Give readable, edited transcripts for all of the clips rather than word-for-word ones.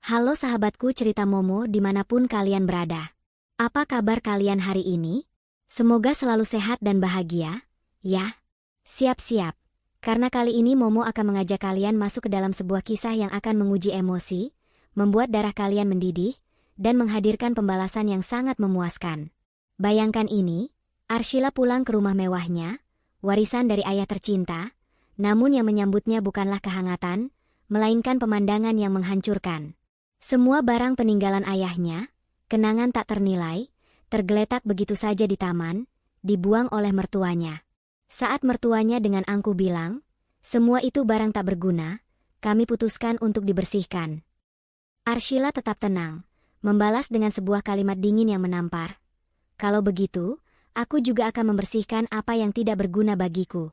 Halo sahabatku cerita Momo dimanapun kalian berada. Apa kabar kalian hari ini? Semoga selalu sehat dan bahagia, ya. Siap-siap, karena kali ini Momo akan mengajak kalian masuk ke dalam sebuah kisah yang akan menguji emosi, membuat darah kalian mendidih, dan menghadirkan pembalasan yang sangat memuaskan. Bayangkan ini, Arshila pulang ke rumah mewahnya, warisan dari ayah tercinta, namun yang menyambutnya bukanlah kehangatan, melainkan pemandangan yang menghancurkan. Semua barang peninggalan ayahnya, kenangan tak ternilai, tergeletak begitu saja di taman, dibuang oleh mertuanya. Saat mertuanya dengan angkuh bilang, semua itu barang tak berguna, kami putuskan untuk dibersihkan. Arshila tetap tenang, membalas dengan sebuah kalimat dingin yang menampar. Kalau begitu, aku juga akan membersihkan apa yang tidak berguna bagiku.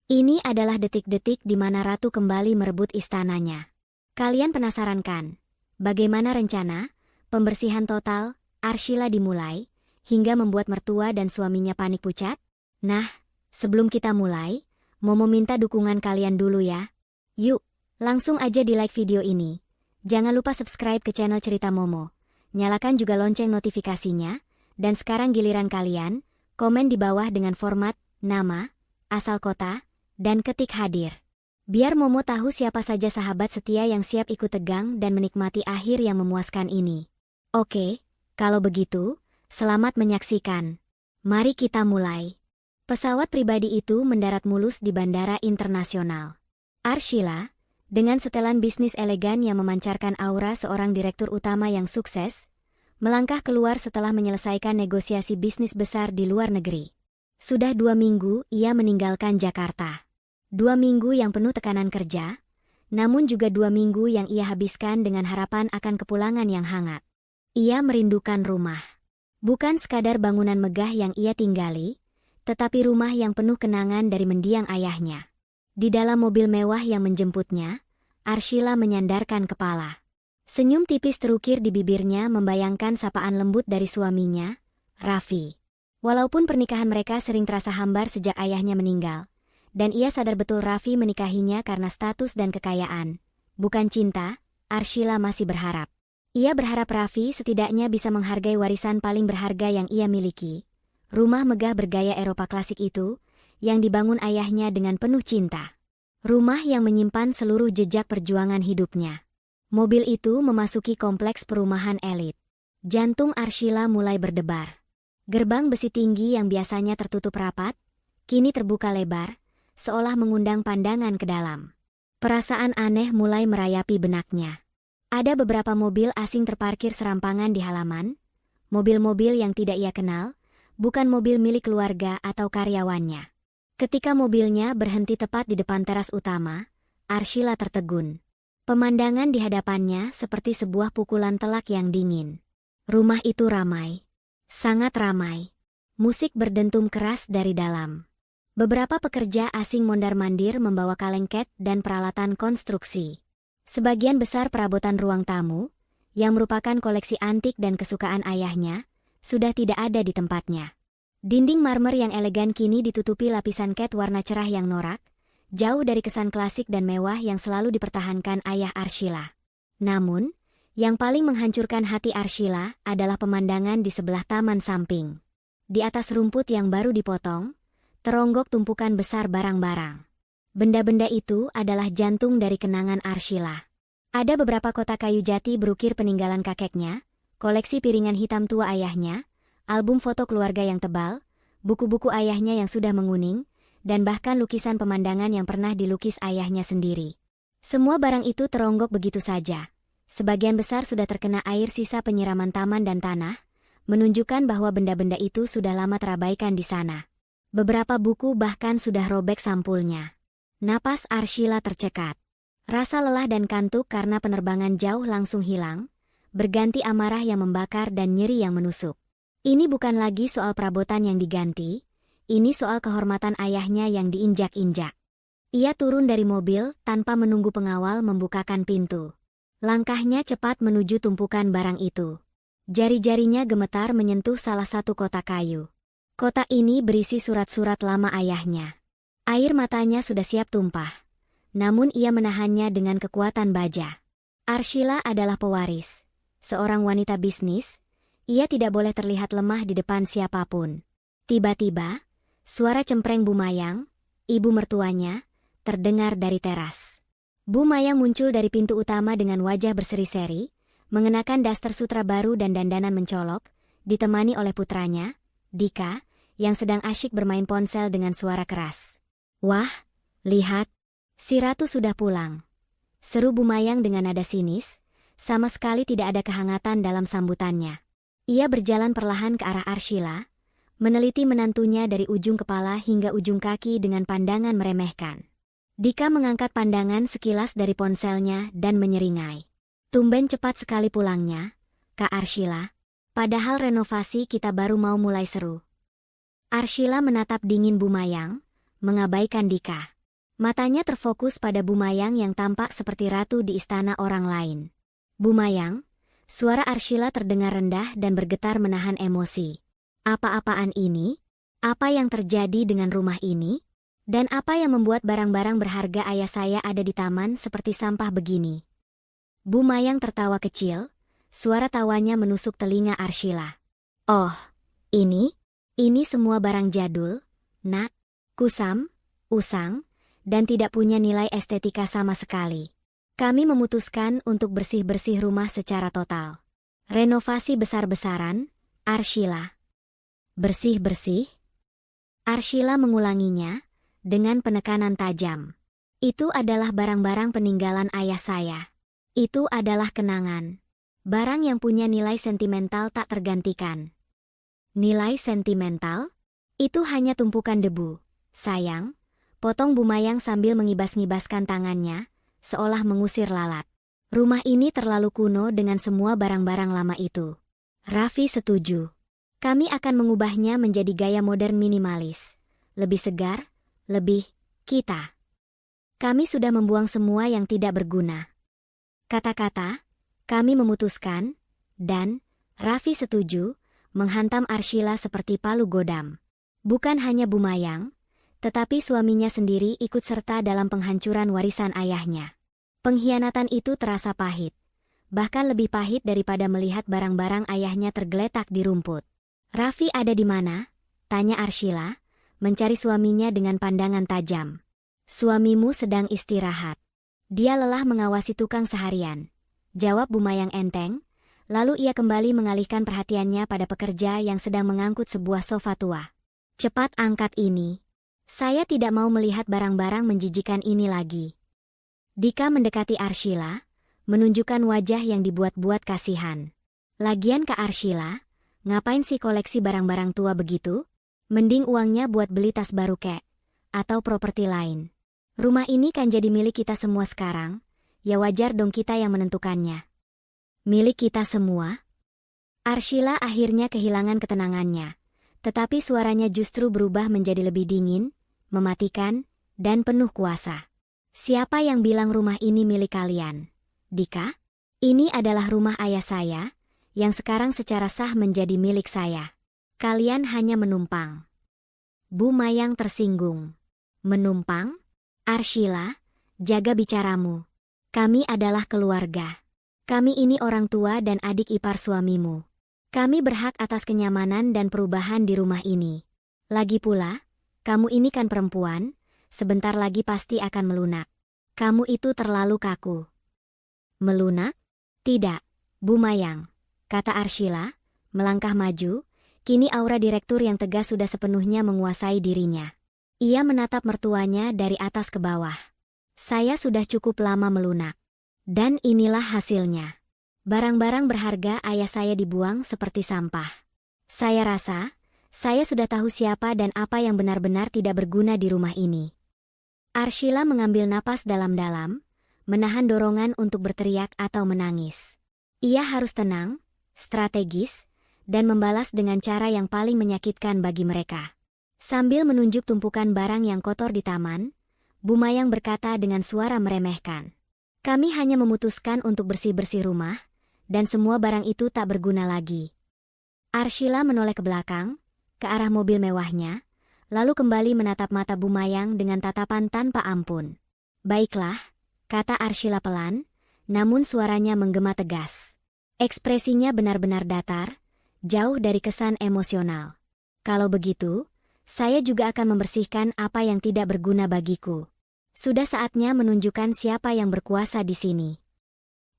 Ini adalah detik-detik di mana ratu kembali merebut istananya. Kalian penasaran kan? Bagaimana rencana pembersihan total Arshila dimulai, hingga membuat mertua dan suaminya panik pucat? Nah, sebelum kita mulai, Momo minta dukungan kalian dulu ya. Yuk, langsung aja di like video ini. Jangan lupa subscribe ke channel Cerita Momo. Nyalakan juga lonceng notifikasinya, dan sekarang giliran kalian, komen di bawah dengan format, nama, asal kota, dan ketik hadir. Biar Momo tahu siapa saja sahabat setia yang siap ikut tegang dan menikmati akhir yang memuaskan ini. Oke, kalau begitu, selamat menyaksikan. Mari kita mulai. Pesawat pribadi itu mendarat mulus di Bandara Internasional Arshila, dengan setelan bisnis elegan yang memancarkan aura seorang direktur utama yang sukses, melangkah keluar setelah menyelesaikan negosiasi bisnis besar di luar negeri. Sudah 2 minggu ia meninggalkan Jakarta. 2 minggu yang penuh tekanan kerja, namun juga 2 minggu yang ia habiskan dengan harapan akan kepulangan yang hangat. Ia merindukan rumah. Bukan sekadar bangunan megah yang ia tinggali, tetapi rumah yang penuh kenangan dari mendiang ayahnya. Di dalam mobil mewah yang menjemputnya, Arshila menyandarkan kepala. Senyum tipis terukir di bibirnya membayangkan sapaan lembut dari suaminya, Raffi. Walaupun pernikahan mereka sering terasa hambar sejak ayahnya meninggal, dan ia sadar betul Raffi menikahinya karena status dan kekayaan, bukan cinta, Arshila masih berharap. Ia berharap Raffi setidaknya bisa menghargai warisan paling berharga yang ia miliki. Rumah megah bergaya Eropa klasik itu, yang dibangun ayahnya dengan penuh cinta. Rumah yang menyimpan seluruh jejak perjuangan hidupnya. Mobil itu memasuki kompleks perumahan elit. Jantung Arshila mulai berdebar. Gerbang besi tinggi yang biasanya tertutup rapat, kini terbuka lebar, seolah mengundang pandangan ke dalam. Perasaan aneh mulai merayapi benaknya. Ada beberapa mobil asing terparkir serampangan di halaman, mobil-mobil yang tidak ia kenal, bukan mobil milik keluarga atau karyawannya. Ketika mobilnya berhenti tepat di depan teras utama, Arshila tertegun. Pemandangan di hadapannya seperti sebuah pukulan telak yang dingin. Rumah itu ramai. Sangat ramai. Musik berdentum keras dari dalam. Beberapa pekerja asing mondar-mandir membawa kalengket dan peralatan konstruksi. Sebagian besar perabotan ruang tamu, yang merupakan koleksi antik dan kesukaan ayahnya, sudah tidak ada di tempatnya. Dinding marmer yang elegan kini ditutupi lapisan cat warna cerah yang norak, jauh dari kesan klasik dan mewah yang selalu dipertahankan ayah Arshila. Namun, yang paling menghancurkan hati Arshila adalah pemandangan di sebelah taman samping. Di atas rumput yang baru dipotong, teronggok tumpukan besar barang-barang. Benda-benda itu adalah jantung dari kenangan Arshila. Ada beberapa kotak kayu jati berukir peninggalan kakeknya, koleksi piringan hitam tua ayahnya, album foto keluarga yang tebal, buku-buku ayahnya yang sudah menguning, dan bahkan lukisan pemandangan yang pernah dilukis ayahnya sendiri. Semua barang itu teronggok begitu saja. Sebagian besar sudah terkena air sisa penyiraman taman dan tanah, menunjukkan bahwa benda-benda itu sudah lama terabaikan di sana. Beberapa buku bahkan sudah robek sampulnya. Napas Arshila tercekat. Rasa lelah dan kantuk karena penerbangan jauh langsung hilang, berganti amarah yang membakar dan nyeri yang menusuk. Ini bukan lagi soal perabotan yang diganti, ini soal kehormatan ayahnya yang diinjak-injak. Ia turun dari mobil tanpa menunggu pengawal membukakan pintu. Langkahnya cepat menuju tumpukan barang itu. Jari-jarinya gemetar menyentuh salah satu kotak kayu. Kotak ini berisi surat-surat lama ayahnya. Air matanya sudah siap tumpah. Namun ia menahannya dengan kekuatan baja. Arshila adalah pewaris, seorang wanita bisnis. Ia tidak boleh terlihat lemah di depan siapapun. Tiba-tiba, suara cempreng Bu Mayang, ibu mertuanya, terdengar dari teras. Bu Mayang muncul dari pintu utama dengan wajah berseri-seri, mengenakan daster sutra baru dan dandanan mencolok, ditemani oleh putranya, Dika, yang sedang asyik bermain ponsel dengan suara keras. "Wah, lihat, si Ratu sudah pulang," seru Bu Mayang dengan nada sinis, sama sekali tidak ada kehangatan dalam sambutannya. Ia berjalan perlahan ke arah Arshila, meneliti menantunya dari ujung kepala hingga ujung kaki dengan pandangan meremehkan. Dika mengangkat pandangan sekilas dari ponselnya dan menyeringai. "Tumben cepat sekali pulangnya, Kak Arshila. Padahal renovasi kita baru mau mulai seru." Arshila menatap dingin Bu Mayang, mengabaikan Dika. Matanya terfokus pada Bu Mayang yang tampak seperti ratu di istana orang lain. "Bu Mayang," suara Arshila terdengar rendah dan bergetar menahan emosi. "Apa-apaan ini? Apa yang terjadi dengan rumah ini? Dan apa yang membuat barang-barang berharga ayah saya ada di taman seperti sampah begini?" Bu Mayang tertawa kecil, suara tawanya menusuk telinga Arshila. "Oh, ini semua barang jadul, Nak, kusam, usang, dan tidak punya nilai estetika sama sekali. Kami memutuskan untuk bersih-bersih rumah secara total. Renovasi besar-besaran, Arshila." "Bersih-bersih?" Arshila mengulanginya, dengan penekanan tajam. "Itu adalah barang-barang peninggalan ayah saya. Itu adalah kenangan. Barang yang punya nilai sentimental tak tergantikan." "Nilai sentimental? Itu hanya tumpukan debu, sayang," potong Bu Mayang sambil mengibas-ngibaskan tangannya, seolah mengusir lalat. "Rumah ini terlalu kuno dengan semua barang-barang lama itu." Raffi setuju. "Kami akan mengubahnya menjadi gaya modern minimalis. Lebih segar, lebih kita. Kami sudah membuang semua yang tidak berguna." Kata-kata, "kami memutuskan," dan Raffi setuju, menghantam Arshila seperti palu godam. Bukan hanya Bu Mayang, tetapi suaminya sendiri ikut serta dalam penghancuran warisan ayahnya. Pengkhianatan itu terasa pahit. Bahkan lebih pahit daripada melihat barang-barang ayahnya tergeletak di rumput. "Raffi ada di mana?" tanya Arshila, mencari suaminya dengan pandangan tajam. "Suamimu sedang istirahat. Dia lelah mengawasi tukang seharian," jawab Bu Mayang enteng, lalu ia kembali mengalihkan perhatiannya pada pekerja yang sedang mengangkut sebuah sofa tua. "Cepat angkat ini. Saya tidak mau melihat barang-barang menjijikan ini lagi." Dika mendekati Arshila, menunjukkan wajah yang dibuat-buat kasihan. "Lagian Kak Arshila, ngapain sih koleksi barang-barang tua begitu? Mending uangnya buat beli tas baru kek, atau properti lain. Rumah ini kan jadi milik kita semua sekarang, ya wajar dong kita yang menentukannya." "Milik kita semua?" Arshila akhirnya kehilangan ketenangannya, tetapi suaranya justru berubah menjadi lebih dingin, mematikan, dan penuh kuasa. "Siapa yang bilang rumah ini milik kalian? Dika? Ini adalah rumah ayah saya, yang sekarang secara sah menjadi milik saya. Kalian hanya menumpang." Bu Mayang tersinggung. "Menumpang? Arshila, jaga bicaramu. Kami adalah keluarga. Kami ini orang tua dan adik ipar suamimu. Kami berhak atas kenyamanan dan perubahan di rumah ini. Lagi pula, kamu ini kan perempuan, sebentar lagi pasti akan melunak. Kamu itu terlalu kaku." "Melunak? Tidak, Bu Mayang," kata Arshila, melangkah maju. Kini aura direktur yang tegas sudah sepenuhnya menguasai dirinya. Ia menatap mertuanya dari atas ke bawah. "Saya sudah cukup lama melunak. Dan inilah hasilnya. Barang-barang berharga ayah saya dibuang seperti sampah. Saya rasa, saya sudah tahu siapa dan apa yang benar-benar tidak berguna di rumah ini." Arshila mengambil napas dalam-dalam, menahan dorongan untuk berteriak atau menangis. Ia harus tenang, strategis, dan membalas dengan cara yang paling menyakitkan bagi mereka. Sambil menunjuk tumpukan barang yang kotor di taman, Bu Mayang berkata dengan suara meremehkan, "Kami hanya memutuskan untuk bersih-bersih rumah, dan semua barang itu tak berguna lagi." Arshila menoleh ke belakang, ke arah mobil mewahnya, lalu kembali menatap mata Bu Mayang dengan tatapan tanpa ampun. "Baiklah," kata Arshila pelan, namun suaranya menggema tegas. Ekspresinya benar-benar datar, jauh dari kesan emosional. Kalau begitu, saya juga akan membersihkan apa yang tidak berguna bagiku. Sudah saatnya menunjukkan siapa yang berkuasa di sini.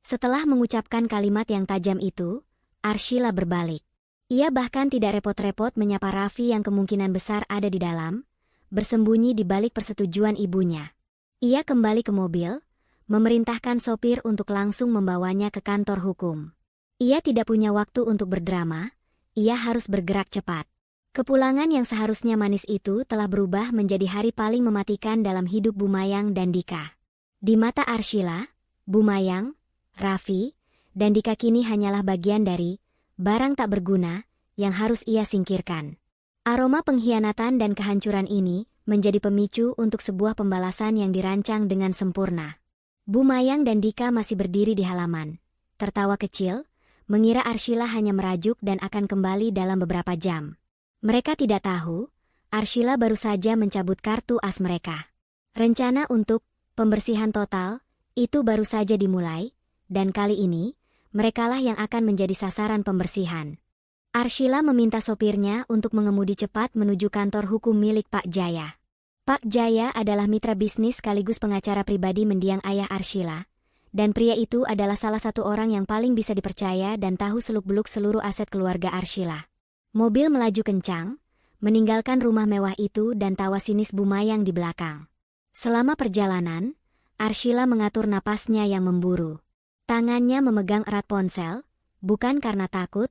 Setelah mengucapkan kalimat yang tajam itu, Arshila berbalik. Ia bahkan tidak repot-repot menyapa Raffi yang kemungkinan besar ada di dalam, bersembunyi di balik persetujuan ibunya. Ia kembali ke mobil, memerintahkan sopir untuk langsung membawanya ke kantor hukum. Ia tidak punya waktu untuk berdrama, ia harus bergerak cepat. Kepulangan yang seharusnya manis itu telah berubah menjadi hari paling mematikan dalam hidup Bumayang dan Dika. Di mata Arshila, Bumayang, Raffi, dan Dika kini hanyalah bagian dari barang tak berguna yang harus ia singkirkan. Aroma pengkhianatan dan kehancuran ini menjadi pemicu untuk sebuah pembalasan yang dirancang dengan sempurna. Bumayang dan Dika masih berdiri di halaman, tertawa kecil, mengira Arshila hanya merajuk dan akan kembali dalam beberapa jam. Mereka tidak tahu, Arshila baru saja mencabut kartu as mereka. Rencana untuk pembersihan total itu baru saja dimulai, dan kali ini, merekalah yang akan menjadi sasaran pembersihan. Arshila meminta sopirnya untuk mengemudi cepat menuju kantor hukum milik Pak Jaya. Pak Jaya adalah mitra bisnis sekaligus pengacara pribadi mendiang ayah Arshila, dan pria itu adalah salah satu orang yang paling bisa dipercaya dan tahu seluk-beluk seluruh aset keluarga Arshila. Mobil melaju kencang, meninggalkan rumah mewah itu dan tawa sinis Bumayang di belakang. Selama perjalanan, Arshila mengatur napasnya yang memburu. Tangannya memegang erat ponsel, bukan karena takut,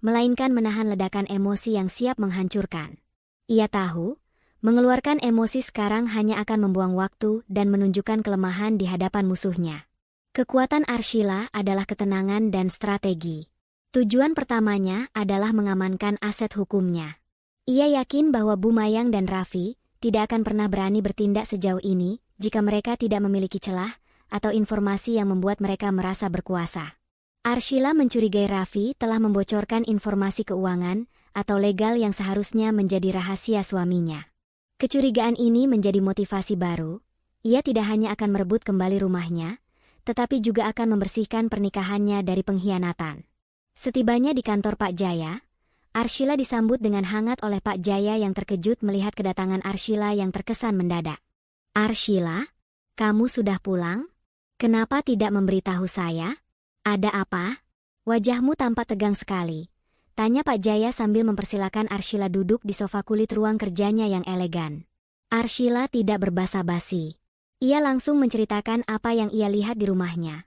melainkan menahan ledakan emosi yang siap menghancurkan. Ia tahu, mengeluarkan emosi sekarang hanya akan membuang waktu dan menunjukkan kelemahan di hadapan musuhnya. Kekuatan Arshila adalah ketenangan dan strategi. Tujuan pertamanya adalah mengamankan aset hukumnya. Ia yakin bahwa Bumayang dan Raffi tidak akan pernah berani bertindak sejauh ini jika mereka tidak memiliki celah atau informasi yang membuat mereka merasa berkuasa. Arshila mencurigai Raffi telah membocorkan informasi keuangan atau legal yang seharusnya menjadi rahasia suaminya. Kecurigaan ini menjadi motivasi baru. Ia tidak hanya akan merebut kembali rumahnya, tetapi juga akan membersihkan pernikahannya dari pengkhianatan. Setibanya di kantor Pak Jaya, Arshila disambut dengan hangat oleh Pak Jaya yang terkejut melihat kedatangan Arshila yang terkesan mendadak. "Arshila, kamu sudah pulang? Kenapa tidak memberitahu saya? Ada apa?" "Wajahmu tampak tegang sekali," tanya Pak Jaya sambil mempersilakan Arshila duduk di sofa kulit ruang kerjanya yang elegan. Arshila tidak berbasa-basi. Ia langsung menceritakan apa yang ia lihat di rumahnya,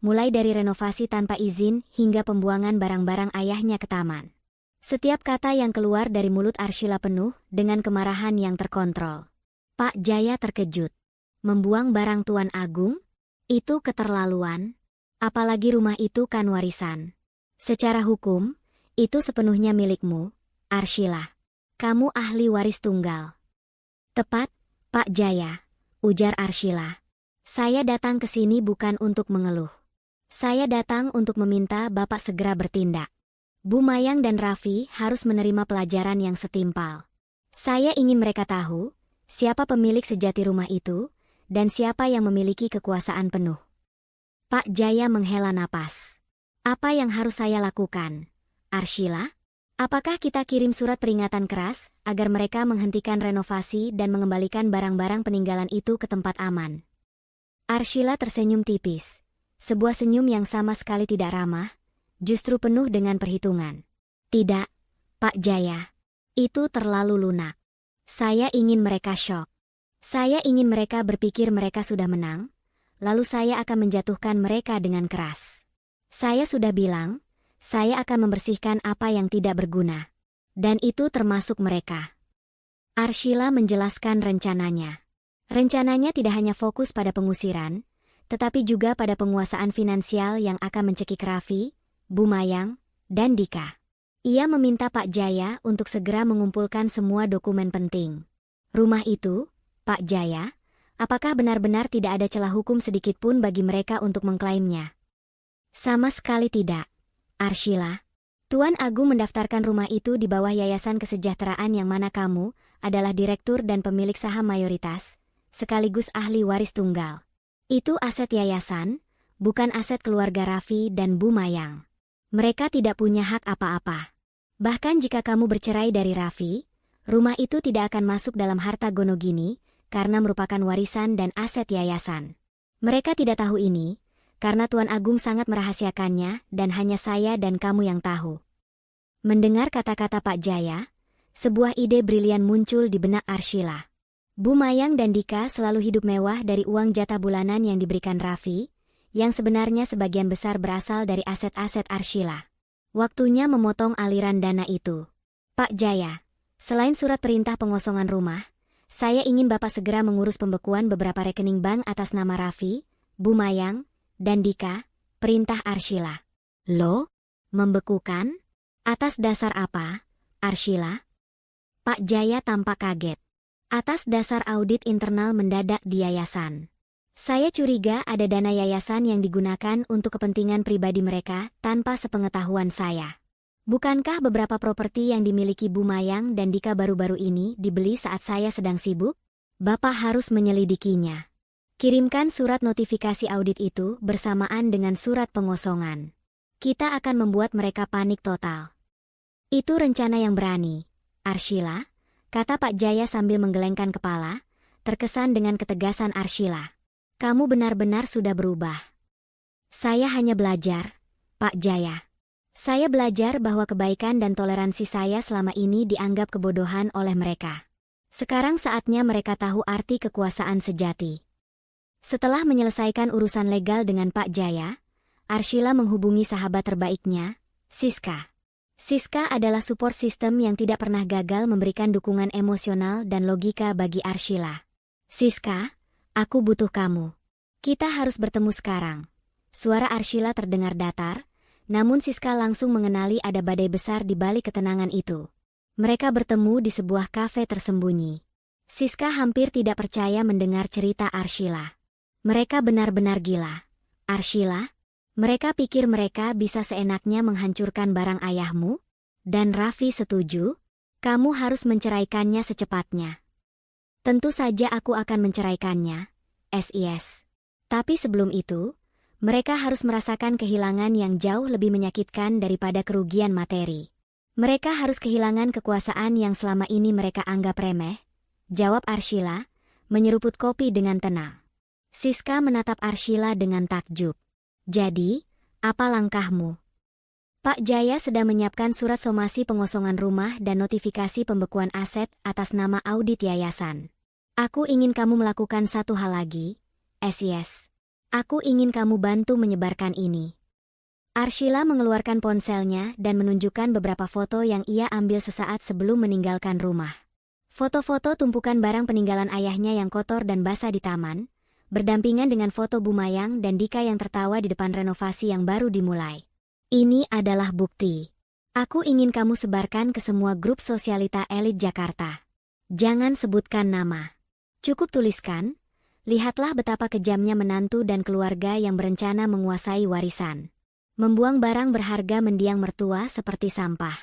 mulai dari renovasi tanpa izin hingga pembuangan barang-barang ayahnya ke taman. Setiap kata yang keluar dari mulut Arshila penuh dengan kemarahan yang terkontrol. Pak Jaya terkejut. Membuang barang Tuan Agung? Itu keterlaluan. Apalagi rumah itu kan warisan. Secara hukum, itu sepenuhnya milikmu, Arshila. Kamu ahli waris tunggal. Tepat, Pak Jaya, ujar Arshila. Saya datang ke sini bukan untuk mengeluh. Saya datang untuk meminta Bapak segera bertindak. Bumayang dan Raffi harus menerima pelajaran yang setimpal. Saya ingin mereka tahu, siapa pemilik sejati rumah itu, dan siapa yang memiliki kekuasaan penuh. Pak Jaya menghela napas. Apa yang harus saya lakukan, Arshila? Apakah kita kirim surat peringatan keras agar mereka menghentikan renovasi dan mengembalikan barang-barang peninggalan itu ke tempat aman? Arshila tersenyum tipis. Sebuah senyum yang sama sekali tidak ramah, justru penuh dengan perhitungan. Tidak, Pak Jaya. Itu terlalu lunak. Saya ingin mereka syok. Saya ingin mereka berpikir mereka sudah menang, lalu saya akan menjatuhkan mereka dengan keras. Saya sudah bilang, saya akan membersihkan apa yang tidak berguna. Dan itu termasuk mereka. Arshila menjelaskan rencananya. Rencananya tidak hanya fokus pada pengusiran, tetapi juga pada penguasaan finansial yang akan mencekik Raffi, Bumayang, dan Dika. Ia meminta Pak Jaya untuk segera mengumpulkan semua dokumen penting. Rumah itu, Pak Jaya, apakah benar-benar tidak ada celah hukum sedikit pun bagi mereka untuk mengklaimnya? Sama sekali tidak, Arshila. Tuan Agung mendaftarkan rumah itu di bawah Yayasan Kesejahteraan yang mana kamu adalah direktur dan pemilik saham mayoritas, sekaligus ahli waris tunggal. Itu aset yayasan, bukan aset keluarga Raffi dan Bu Mayang. Mereka tidak punya hak apa-apa. Bahkan jika kamu bercerai dari Raffi, rumah itu tidak akan masuk dalam harta Gonogini karena merupakan warisan dan aset yayasan. Mereka tidak tahu ini, karena Tuan Agung sangat merahasiakannya dan hanya saya dan kamu yang tahu. Mendengar kata-kata Pak Jaya, sebuah ide brilian muncul di benak Arshila. Bu Mayang dan Dika selalu hidup mewah dari uang jatah bulanan yang diberikan Raffi, yang sebenarnya sebagian besar berasal dari aset-aset Arshila. Waktunya memotong aliran dana itu. Pak Jaya, selain surat perintah pengosongan rumah, saya ingin Bapak segera mengurus pembekuan beberapa rekening bank atas nama Raffi, Bu Mayang, dan Dika, perintah Arshila. Loh? Membekukan? Atas dasar apa, Arshila? Pak Jaya tampak kaget. Atas dasar audit internal mendadak di yayasan. Saya curiga ada dana yayasan yang digunakan untuk kepentingan pribadi mereka tanpa sepengetahuan saya. Bukankah beberapa properti yang dimiliki Bu Mayang dan Dika baru-baru ini dibeli saat saya sedang sibuk? Bapak harus menyelidikinya. Kirimkan surat notifikasi audit itu bersamaan dengan surat pengosongan. Kita akan membuat mereka panik total. Itu rencana yang berani, Arshila, kata Pak Jaya sambil menggelengkan kepala, terkesan dengan ketegasan Arshila. Kamu benar-benar sudah berubah. Saya hanya belajar, Pak Jaya. Saya belajar bahwa kebaikan dan toleransi saya selama ini dianggap kebodohan oleh mereka. Sekarang saatnya mereka tahu arti kekuasaan sejati. Setelah menyelesaikan urusan legal dengan Pak Jaya, Arshila menghubungi sahabat terbaiknya, Siska. Siska adalah support system yang tidak pernah gagal memberikan dukungan emosional dan logika bagi Arshila. Siska, aku butuh kamu. Kita harus bertemu sekarang. Suara Arshila terdengar datar, namun Siska langsung mengenali ada badai besar di balik ketenangan itu. Mereka bertemu di sebuah kafe tersembunyi. Siska hampir tidak percaya mendengar cerita Arshila. Mereka benar-benar gila. Arshila, mereka pikir mereka bisa seenaknya menghancurkan barang ayahmu? Dan Raffi setuju? Kamu harus menceraikannya secepatnya. Tentu saja aku akan menceraikannya, SIS. Tapi sebelum itu, mereka harus merasakan kehilangan yang jauh lebih menyakitkan daripada kerugian materi. Mereka harus kehilangan kekuasaan yang selama ini mereka anggap remeh, jawab Arshila, menyeruput kopi dengan tenang. Siska menatap Arshila dengan takjub. Jadi, apa langkahmu? Pak Jaya sedang menyiapkan surat somasi pengosongan rumah dan notifikasi pembekuan aset atas nama audit yayasan. Aku ingin kamu melakukan satu hal lagi, SIS. Aku ingin kamu bantu menyebarkan ini. Arshila mengeluarkan ponselnya dan menunjukkan beberapa foto yang ia ambil sesaat sebelum meninggalkan rumah. Foto-foto tumpukan barang peninggalan ayahnya yang kotor dan basah di taman, berdampingan dengan foto Bu Mayang dan Dika yang tertawa di depan renovasi yang baru dimulai. Ini adalah bukti. Aku ingin kamu sebarkan ke semua grup sosialita elit Jakarta. Jangan sebutkan nama. Cukup tuliskan, lihatlah betapa kejamnya menantu dan keluarga yang berencana menguasai warisan. Membuang barang berharga mendiang mertua seperti sampah.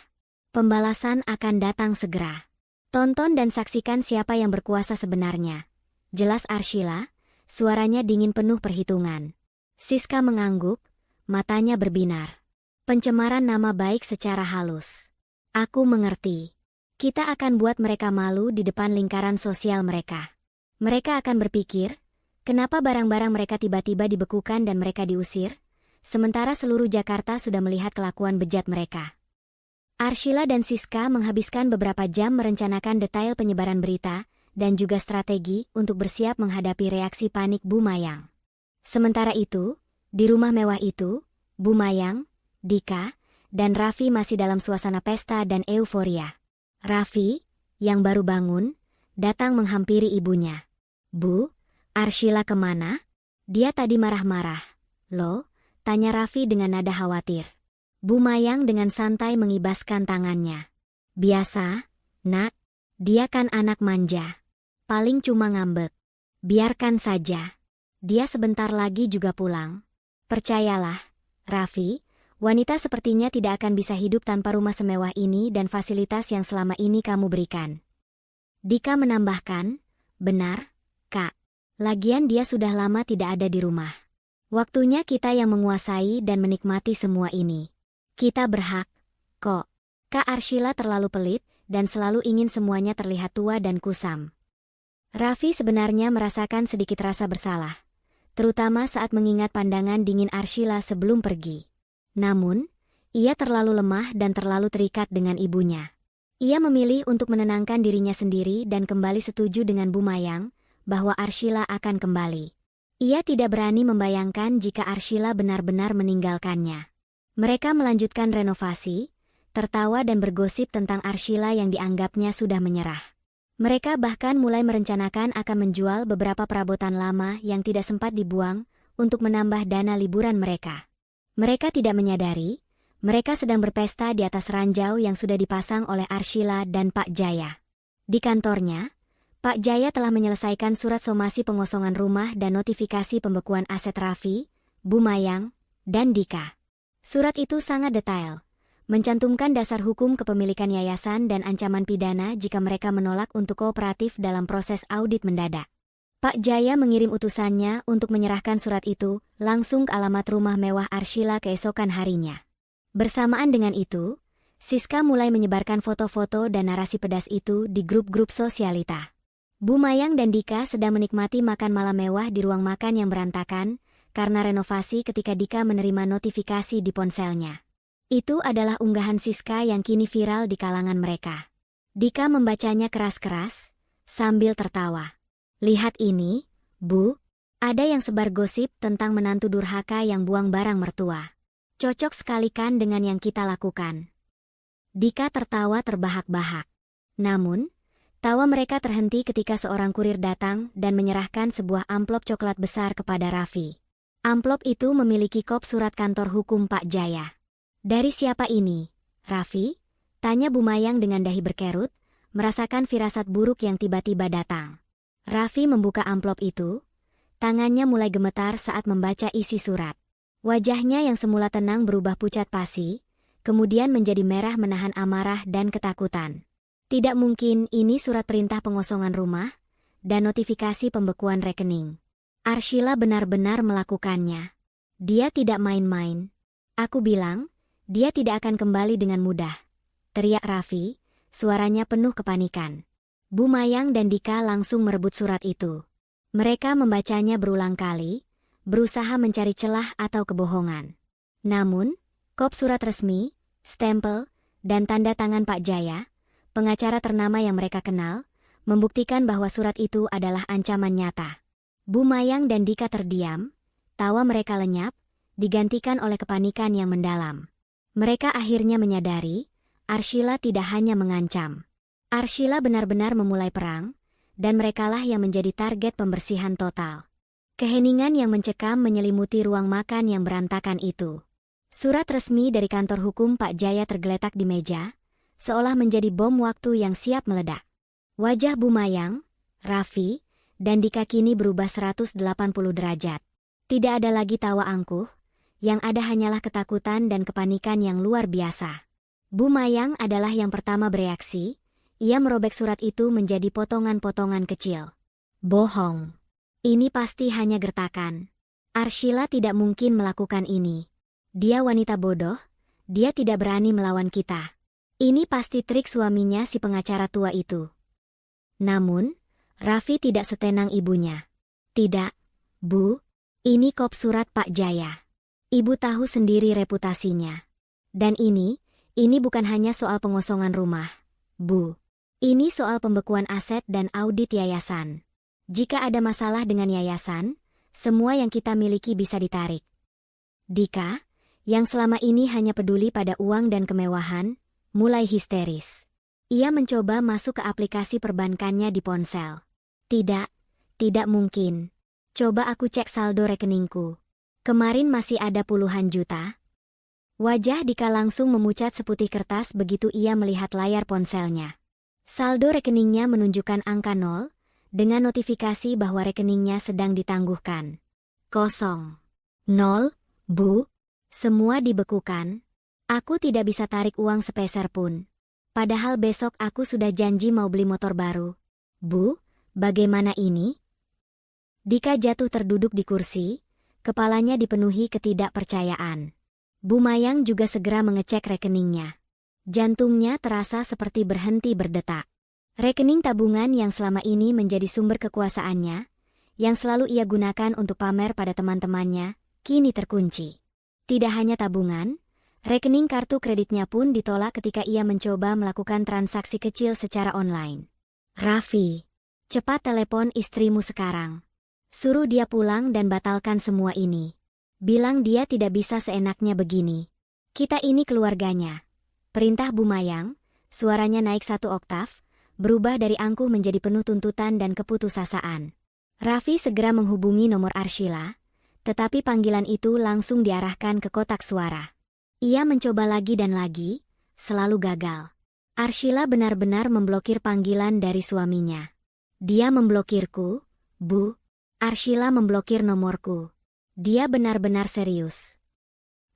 Pembalasan akan datang segera. Tonton dan saksikan siapa yang berkuasa sebenarnya. Jelas Arshila, suaranya dingin penuh perhitungan. Siska mengangguk, matanya berbinar. Pencemaran nama baik secara halus. Aku mengerti. Kita akan buat mereka malu di depan lingkaran sosial mereka. Mereka akan berpikir, kenapa barang-barang mereka tiba-tiba dibekukan dan mereka diusir? Sementara seluruh Jakarta sudah melihat kelakuan bejat mereka. Arshila dan Siska menghabiskan beberapa jam merencanakan detail penyebaran berita dan juga strategi untuk bersiap menghadapi reaksi panik Bu Mayang. Sementara itu, di rumah mewah itu, Bu Mayang, Dika, dan Raffi masih dalam suasana pesta dan euforia. Raffi, yang baru bangun, datang menghampiri ibunya. Bu, Arshila kemana? Dia tadi marah-marah. Loh? Tanya Raffi dengan nada khawatir. Bu Mayang dengan santai mengibaskan tangannya. Biasa, nak, dia kan anak manja. Paling cuma ngambek. Biarkan saja. Dia sebentar lagi juga pulang. Percayalah, Raffi, wanita sepertinya tidak akan bisa hidup tanpa rumah semewah ini dan fasilitas yang selama ini kamu berikan. Dika menambahkan, benar, Kak. Lagian dia sudah lama tidak ada di rumah. Waktunya kita yang menguasai dan menikmati semua ini. Kita berhak, kok. Kak Arshila terlalu pelit dan selalu ingin semuanya terlihat tua dan kusam. Raffi sebenarnya merasakan sedikit rasa bersalah, terutama saat mengingat pandangan dingin Arshila sebelum pergi. Namun, ia terlalu lemah dan terlalu terikat dengan ibunya. Ia memilih untuk menenangkan dirinya sendiri dan kembali setuju dengan Bu Mayang bahwa Arshila akan kembali. Ia tidak berani membayangkan jika Arshila benar-benar meninggalkannya. Mereka melanjutkan renovasi, tertawa dan bergosip tentang Arshila yang dianggapnya sudah menyerah. Mereka bahkan mulai merencanakan akan menjual beberapa perabotan lama yang tidak sempat dibuang untuk menambah dana liburan mereka. Mereka tidak menyadari, mereka sedang berpesta di atas ranjau yang sudah dipasang oleh Arshila dan Pak Jaya. Di kantornya, Pak Jaya telah menyelesaikan surat somasi pengosongan rumah dan notifikasi pembekuan aset Raffi, Bu Mayang, dan Dika. Surat itu sangat detail, mencantumkan dasar hukum kepemilikan yayasan dan ancaman pidana jika mereka menolak untuk kooperatif dalam proses audit mendadak. Pak Jaya mengirim utusannya untuk menyerahkan surat itu langsung ke alamat rumah mewah Arshila keesokan harinya. Bersamaan dengan itu, Siska mulai menyebarkan foto-foto dan narasi pedas itu di grup-grup sosialita. Bu Mayang dan Dika sedang menikmati makan malam mewah di ruang makan yang berantakan karena renovasi ketika Dika menerima notifikasi di ponselnya. Itu adalah unggahan Siska yang kini viral di kalangan mereka. Dika membacanya keras-keras, sambil tertawa. Lihat ini, Bu, ada yang sebar gosip tentang menantu durhaka yang buang barang mertua. Cocok sekali kan dengan yang kita lakukan. Dika tertawa terbahak-bahak. Namun, tawa mereka terhenti ketika seorang kurir datang dan menyerahkan sebuah amplop coklat besar kepada Raffi. Amplop itu memiliki kop surat kantor hukum Pak Jaya. Dari siapa ini, Raffi? Tanya Bu Mayang dengan dahi berkerut, merasakan firasat buruk yang tiba-tiba datang. Raffi membuka amplop itu, tangannya mulai gemetar saat membaca isi surat. Wajahnya yang semula tenang berubah pucat pasi, kemudian menjadi merah menahan amarah dan ketakutan. Tidak mungkin ini surat perintah pengosongan rumah dan notifikasi pembekuan rekening. Arshila benar-benar melakukannya. Dia tidak main-main. Aku bilang, dia tidak akan kembali dengan mudah. Teriak Raffi, suaranya penuh kepanikan. Bu Mayang dan Dika langsung merebut surat itu. Mereka membacanya berulang kali, berusaha mencari celah atau kebohongan. Namun, kop surat resmi, stempel, dan tanda tangan Pak Jaya, pengacara ternama yang mereka kenal, membuktikan bahwa surat itu adalah ancaman nyata. Bu Mayang dan Dika terdiam, tawa mereka lenyap, digantikan oleh kepanikan yang mendalam. Mereka akhirnya menyadari, Arshila tidak hanya mengancam. Arshila benar-benar memulai perang, dan merekalah yang menjadi target pembersihan total. Keheningan yang mencekam menyelimuti ruang makan yang berantakan itu. Surat resmi dari kantor hukum Pak Jaya tergeletak di meja, seolah menjadi bom waktu yang siap meledak. Wajah Bu Mayang, Raffi, dan Dika kini berubah 180 derajat. Tidak ada lagi tawa angkuh, yang ada hanyalah ketakutan dan kepanikan yang luar biasa. Bu Mayang adalah yang pertama bereaksi, ia merobek surat itu menjadi potongan-potongan kecil. Bohong. Ini pasti hanya gertakan. Arshila tidak mungkin melakukan ini. Dia wanita bodoh, dia tidak berani melawan kita. Ini pasti trik suaminya si pengacara tua itu. Namun, Raffi tidak setenang ibunya. Tidak, Bu, ini kop surat Pak Jaya. Ibu tahu sendiri reputasinya. Dan ini bukan hanya soal pengosongan rumah, Bu. Ini soal pembekuan aset dan audit yayasan. Jika ada masalah dengan yayasan, semua yang kita miliki bisa ditarik. Dika, yang selama ini hanya peduli pada uang dan kemewahan, mulai histeris. Ia mencoba masuk ke aplikasi perbankannya di ponsel. Tidak mungkin. Coba aku cek saldo rekeningku. Kemarin masih ada puluhan juta. Wajah Dika langsung memucat seputih kertas begitu ia melihat layar ponselnya. Saldo rekeningnya menunjukkan angka 0, dengan notifikasi bahwa rekeningnya sedang ditangguhkan. Kosong. 0, Bu. Semua dibekukan. Aku tidak bisa tarik uang sepeser pun. Padahal besok aku sudah janji mau beli motor baru. Bu, bagaimana ini? Dika jatuh terduduk di kursi, Kepalanya dipenuhi ketidakpercayaan. Bu Mayang juga segera mengecek rekeningnya. Jantungnya terasa seperti berhenti berdetak. Rekening tabungan yang selama ini menjadi sumber kekuasaannya, yang selalu ia gunakan untuk pamer pada teman-temannya, kini terkunci. Tidak hanya tabungan, rekening kartu kreditnya pun ditolak ketika ia mencoba melakukan transaksi kecil secara online. Raffi, cepat telepon istrimu sekarang. Suruh dia pulang dan batalkan semua ini. Bilang dia tidak bisa seenaknya begini. Kita ini keluarganya. Perintah Bu Mayang, suaranya naik 1 oktav, berubah dari angkuh menjadi penuh tuntutan dan keputusasaan. Raffi segera menghubungi nomor Arshila, tetapi panggilan itu langsung diarahkan ke kotak suara. Ia mencoba lagi dan lagi, selalu gagal. Arshila benar-benar memblokir panggilan dari suaminya. Dia memblokirku, Bu. Arshila memblokir nomorku. Dia benar-benar serius.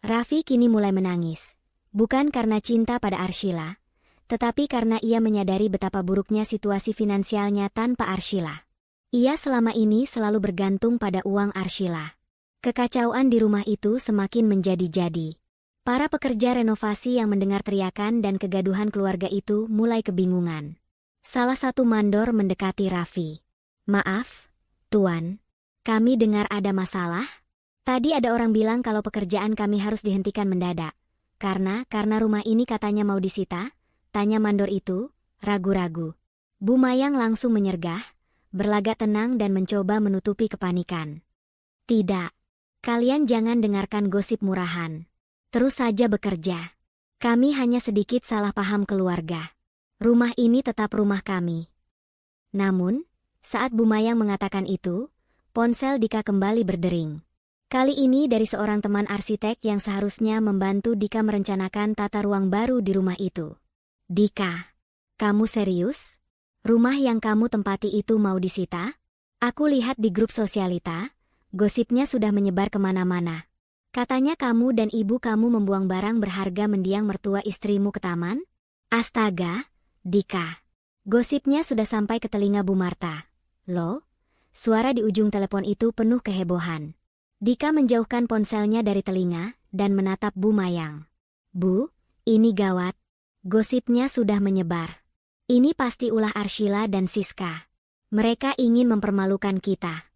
Raffi kini mulai menangis. Bukan karena cinta pada Arshila, tetapi karena ia menyadari betapa buruknya situasi finansialnya tanpa Arshila. Ia selama ini selalu bergantung pada uang Arshila. Kekacauan di rumah itu semakin menjadi-jadi. Para pekerja renovasi yang mendengar teriakan dan kegaduhan keluarga itu mulai kebingungan. Salah satu mandor mendekati Raffi. Maaf, Tuan. Kami dengar ada masalah. Tadi ada orang bilang kalau pekerjaan kami harus dihentikan mendadak. Karena rumah ini katanya mau disita, tanya mandor itu, ragu-ragu. Bu Mayang langsung menyergah, berlagak tenang dan mencoba menutupi kepanikan. Tidak. Kalian jangan dengarkan gosip murahan. Terus saja bekerja. Kami hanya sedikit salah paham keluarga. Rumah ini tetap rumah kami. Namun, saat Bu Mayang mengatakan itu, ponsel Dika kembali berdering. Kali ini dari seorang teman arsitek yang seharusnya membantu Dika merencanakan tata ruang baru di rumah itu. Dika, kamu serius? Rumah yang kamu tempati itu mau disita? Aku lihat di grup sosialita, gosipnya sudah menyebar kemana-mana. Katanya kamu dan ibu kamu membuang barang berharga mendiang mertua istrimu ke taman? Astaga, Dika. Gosipnya sudah sampai ke telinga Bu Marta. Loh? Suara di ujung telepon itu penuh kehebohan. Dika menjauhkan ponselnya dari telinga dan menatap Bu Mayang. Bu, ini gawat. Gosipnya sudah menyebar. Ini pasti ulah Arshila dan Siska. Mereka ingin mempermalukan kita.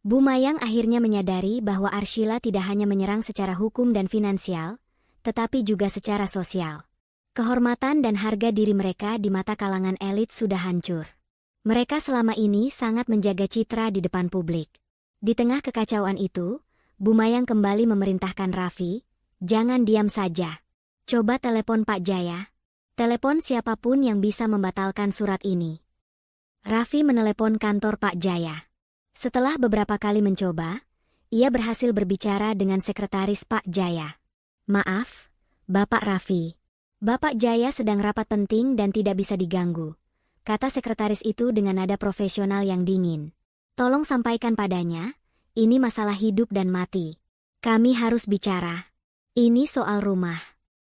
Bu Mayang akhirnya menyadari bahwa Arshila tidak hanya menyerang secara hukum dan finansial, tetapi juga secara sosial. Kehormatan dan harga diri mereka di mata kalangan elit sudah hancur. Mereka selama ini sangat menjaga citra di depan publik. Di tengah kekacauan itu, Bu Mayang kembali memerintahkan Raffi, jangan diam saja. Coba telepon Pak Jaya. Telepon siapapun yang bisa membatalkan surat ini. Raffi menelepon kantor Pak Jaya. Setelah beberapa kali mencoba, ia berhasil berbicara dengan sekretaris Pak Jaya. Maaf, Bapak Raffi. Bapak Jaya sedang rapat penting dan tidak bisa diganggu, kata sekretaris itu dengan nada profesional yang dingin. Tolong sampaikan padanya, ini masalah hidup dan mati. Kami harus bicara. Ini soal rumah.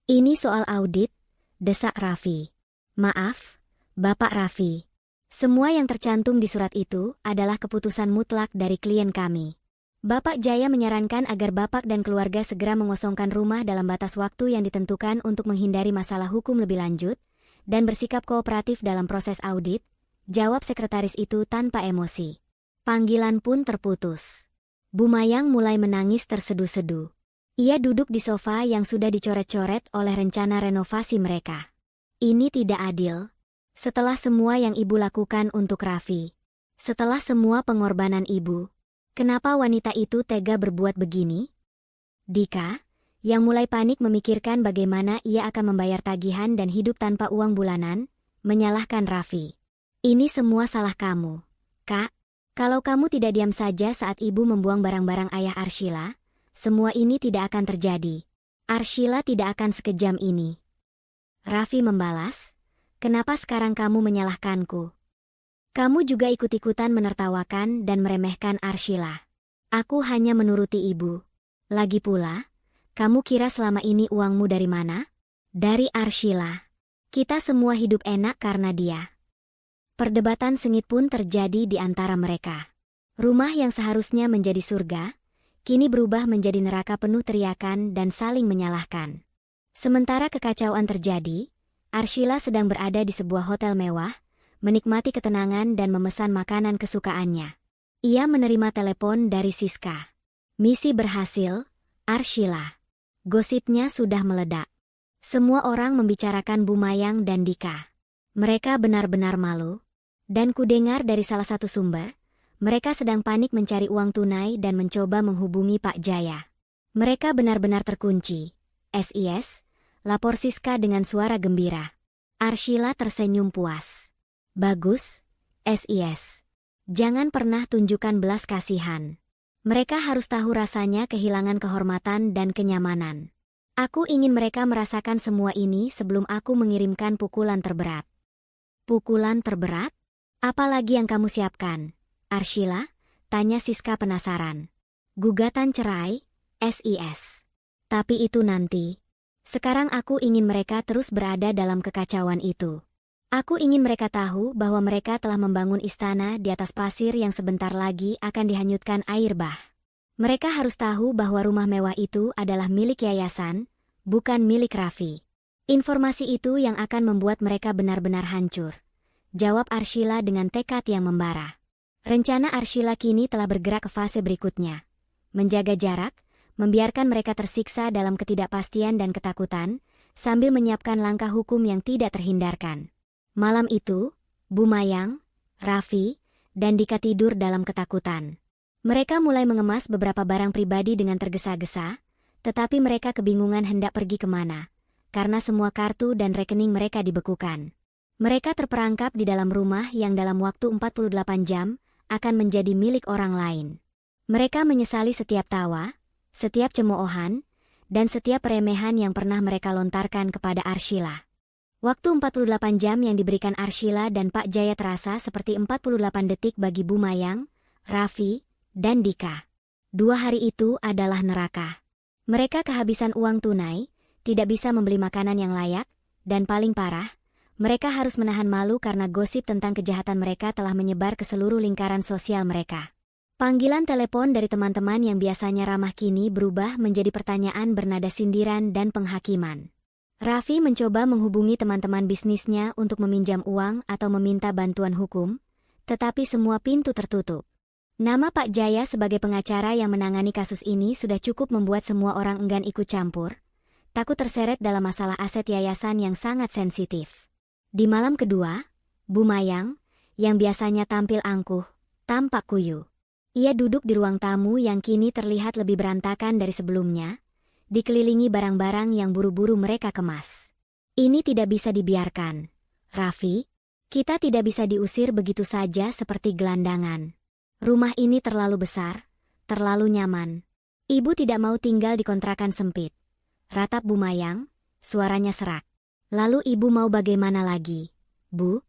Ini soal audit, desak Raffi. Maaf, Bapak Raffi. Semua yang tercantum di surat itu adalah keputusan mutlak dari klien kami. Bapak Jaya menyarankan agar Bapak dan keluarga segera mengosongkan rumah dalam batas waktu yang ditentukan untuk menghindari masalah hukum lebih lanjut, dan bersikap kooperatif dalam proses audit, jawab sekretaris itu tanpa emosi. Panggilan pun terputus. Bu Mayang mulai menangis terseduh-seduh. Ia duduk di sofa yang sudah dicoret-coret oleh rencana renovasi mereka. Ini tidak adil. Setelah semua yang ibu lakukan untuk Raffi. Setelah semua pengorbanan ibu. Kenapa wanita itu tega berbuat begini? Dika, yang mulai panik memikirkan bagaimana ia akan membayar tagihan dan hidup tanpa uang bulanan, menyalahkan Raffi. Ini semua salah kamu, Kak. Kalau kamu tidak diam saja saat ibu membuang barang-barang ayah Arshila, semua ini tidak akan terjadi. Arshila tidak akan sekejam ini. Raffi membalas, kenapa sekarang kamu menyalahkanku? Kamu juga ikut-ikutan menertawakan dan meremehkan Arshila. Aku hanya menuruti ibu. Lagi pula, kamu kira selama ini uangmu dari mana? Dari Arshila. Kita semua hidup enak karena dia. Perdebatan sengit pun terjadi di antara mereka. Rumah yang seharusnya menjadi surga, kini berubah menjadi neraka penuh teriakan dan saling menyalahkan. Sementara kekacauan terjadi, Arshila sedang berada di sebuah hotel mewah, menikmati ketenangan dan memesan makanan kesukaannya. Ia menerima telepon dari Siska. Misi berhasil, Arshila. Gosipnya sudah meledak. Semua orang membicarakan Bumayang dan Dika. Mereka benar-benar malu. Dan kudengar dari salah satu sumber, mereka sedang panik mencari uang tunai dan mencoba menghubungi Pak Jaya. Mereka benar-benar terkunci. SIS, lapor Siska dengan suara gembira. Arshila tersenyum puas. Bagus, SIS. Jangan pernah tunjukkan belas kasihan. Mereka harus tahu rasanya kehilangan kehormatan dan kenyamanan. Aku ingin mereka merasakan semua ini sebelum aku mengirimkan pukulan terberat. Pukulan terberat? Apa lagi yang kamu siapkan, Arshila? Tanya Siska penasaran. Gugatan cerai, SIS. Tapi itu nanti. Sekarang aku ingin mereka terus berada dalam kekacauan itu. Aku ingin mereka tahu bahwa mereka telah membangun istana di atas pasir yang sebentar lagi akan dihanyutkan air bah. Mereka harus tahu bahwa rumah mewah itu adalah milik yayasan, bukan milik Raffi. Informasi itu yang akan membuat mereka benar-benar hancur. Jawab Arshila dengan tekad yang membara. Rencana Arshila kini telah bergerak ke fase berikutnya. Menjaga jarak, membiarkan mereka tersiksa dalam ketidakpastian dan ketakutan, sambil menyiapkan langkah hukum yang tidak terhindarkan. Malam itu, Bumayang, Raffi, dan Dika tidur dalam ketakutan. Mereka mulai mengemas beberapa barang pribadi dengan tergesa-gesa, tetapi mereka kebingungan hendak pergi kemana, karena semua kartu dan rekening mereka dibekukan. Mereka terperangkap di dalam rumah yang dalam waktu 48 jam akan menjadi milik orang lain. Mereka menyesali setiap tawa, setiap cemoohan, dan setiap peremehan yang pernah mereka lontarkan kepada Arshila. Waktu 48 jam yang diberikan Arshila dan Pak Jaya terasa seperti 48 detik bagi Bumayang, Raffi, dan Dika. 2 hari itu adalah neraka. Mereka kehabisan uang tunai, tidak bisa membeli makanan yang layak, dan paling parah, mereka harus menahan malu karena gosip tentang kejahatan mereka telah menyebar ke seluruh lingkaran sosial mereka. Panggilan telepon dari teman-teman yang biasanya ramah kini berubah menjadi pertanyaan bernada sindiran dan penghakiman. Raffi mencoba menghubungi teman-teman bisnisnya untuk meminjam uang atau meminta bantuan hukum, tetapi semua pintu tertutup. Nama Pak Jaya sebagai pengacara yang menangani kasus ini sudah cukup membuat semua orang enggan ikut campur, takut terseret dalam masalah aset yayasan yang sangat sensitif. Di malam kedua, Bumayang, yang biasanya tampil angkuh, tampak kuyu. Ia duduk di ruang tamu yang kini terlihat lebih berantakan dari sebelumnya, dikelilingi barang-barang yang buru-buru mereka kemas. Ini tidak bisa dibiarkan. Raffi, kita tidak bisa diusir begitu saja seperti gelandangan. Rumah ini terlalu besar, terlalu nyaman. Ibu tidak mau tinggal di kontrakan sempit. Ratap Bumayang, suaranya serak. Lalu ibu mau bagaimana lagi, Bu?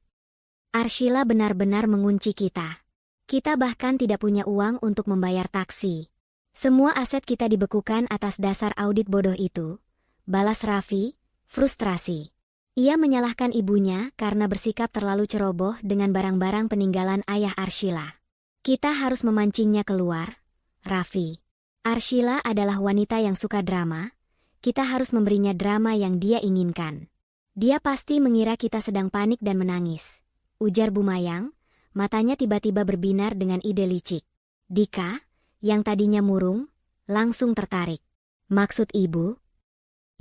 Arshila benar-benar mengunci kita. Kita bahkan tidak punya uang untuk membayar taksi. Semua aset kita dibekukan atas dasar audit bodoh itu. Balas Raffi, frustrasi. Ia menyalahkan ibunya karena bersikap terlalu ceroboh dengan barang-barang peninggalan ayah Arshila. Kita harus memancingnya keluar, Raffi. Arshila adalah wanita yang suka drama. Kita harus memberinya drama yang dia inginkan. Dia pasti mengira kita sedang panik dan menangis. Ujar Bumayang, matanya tiba-tiba berbinar dengan ide licik. Dika, yang tadinya murung, langsung tertarik. Maksud ibu?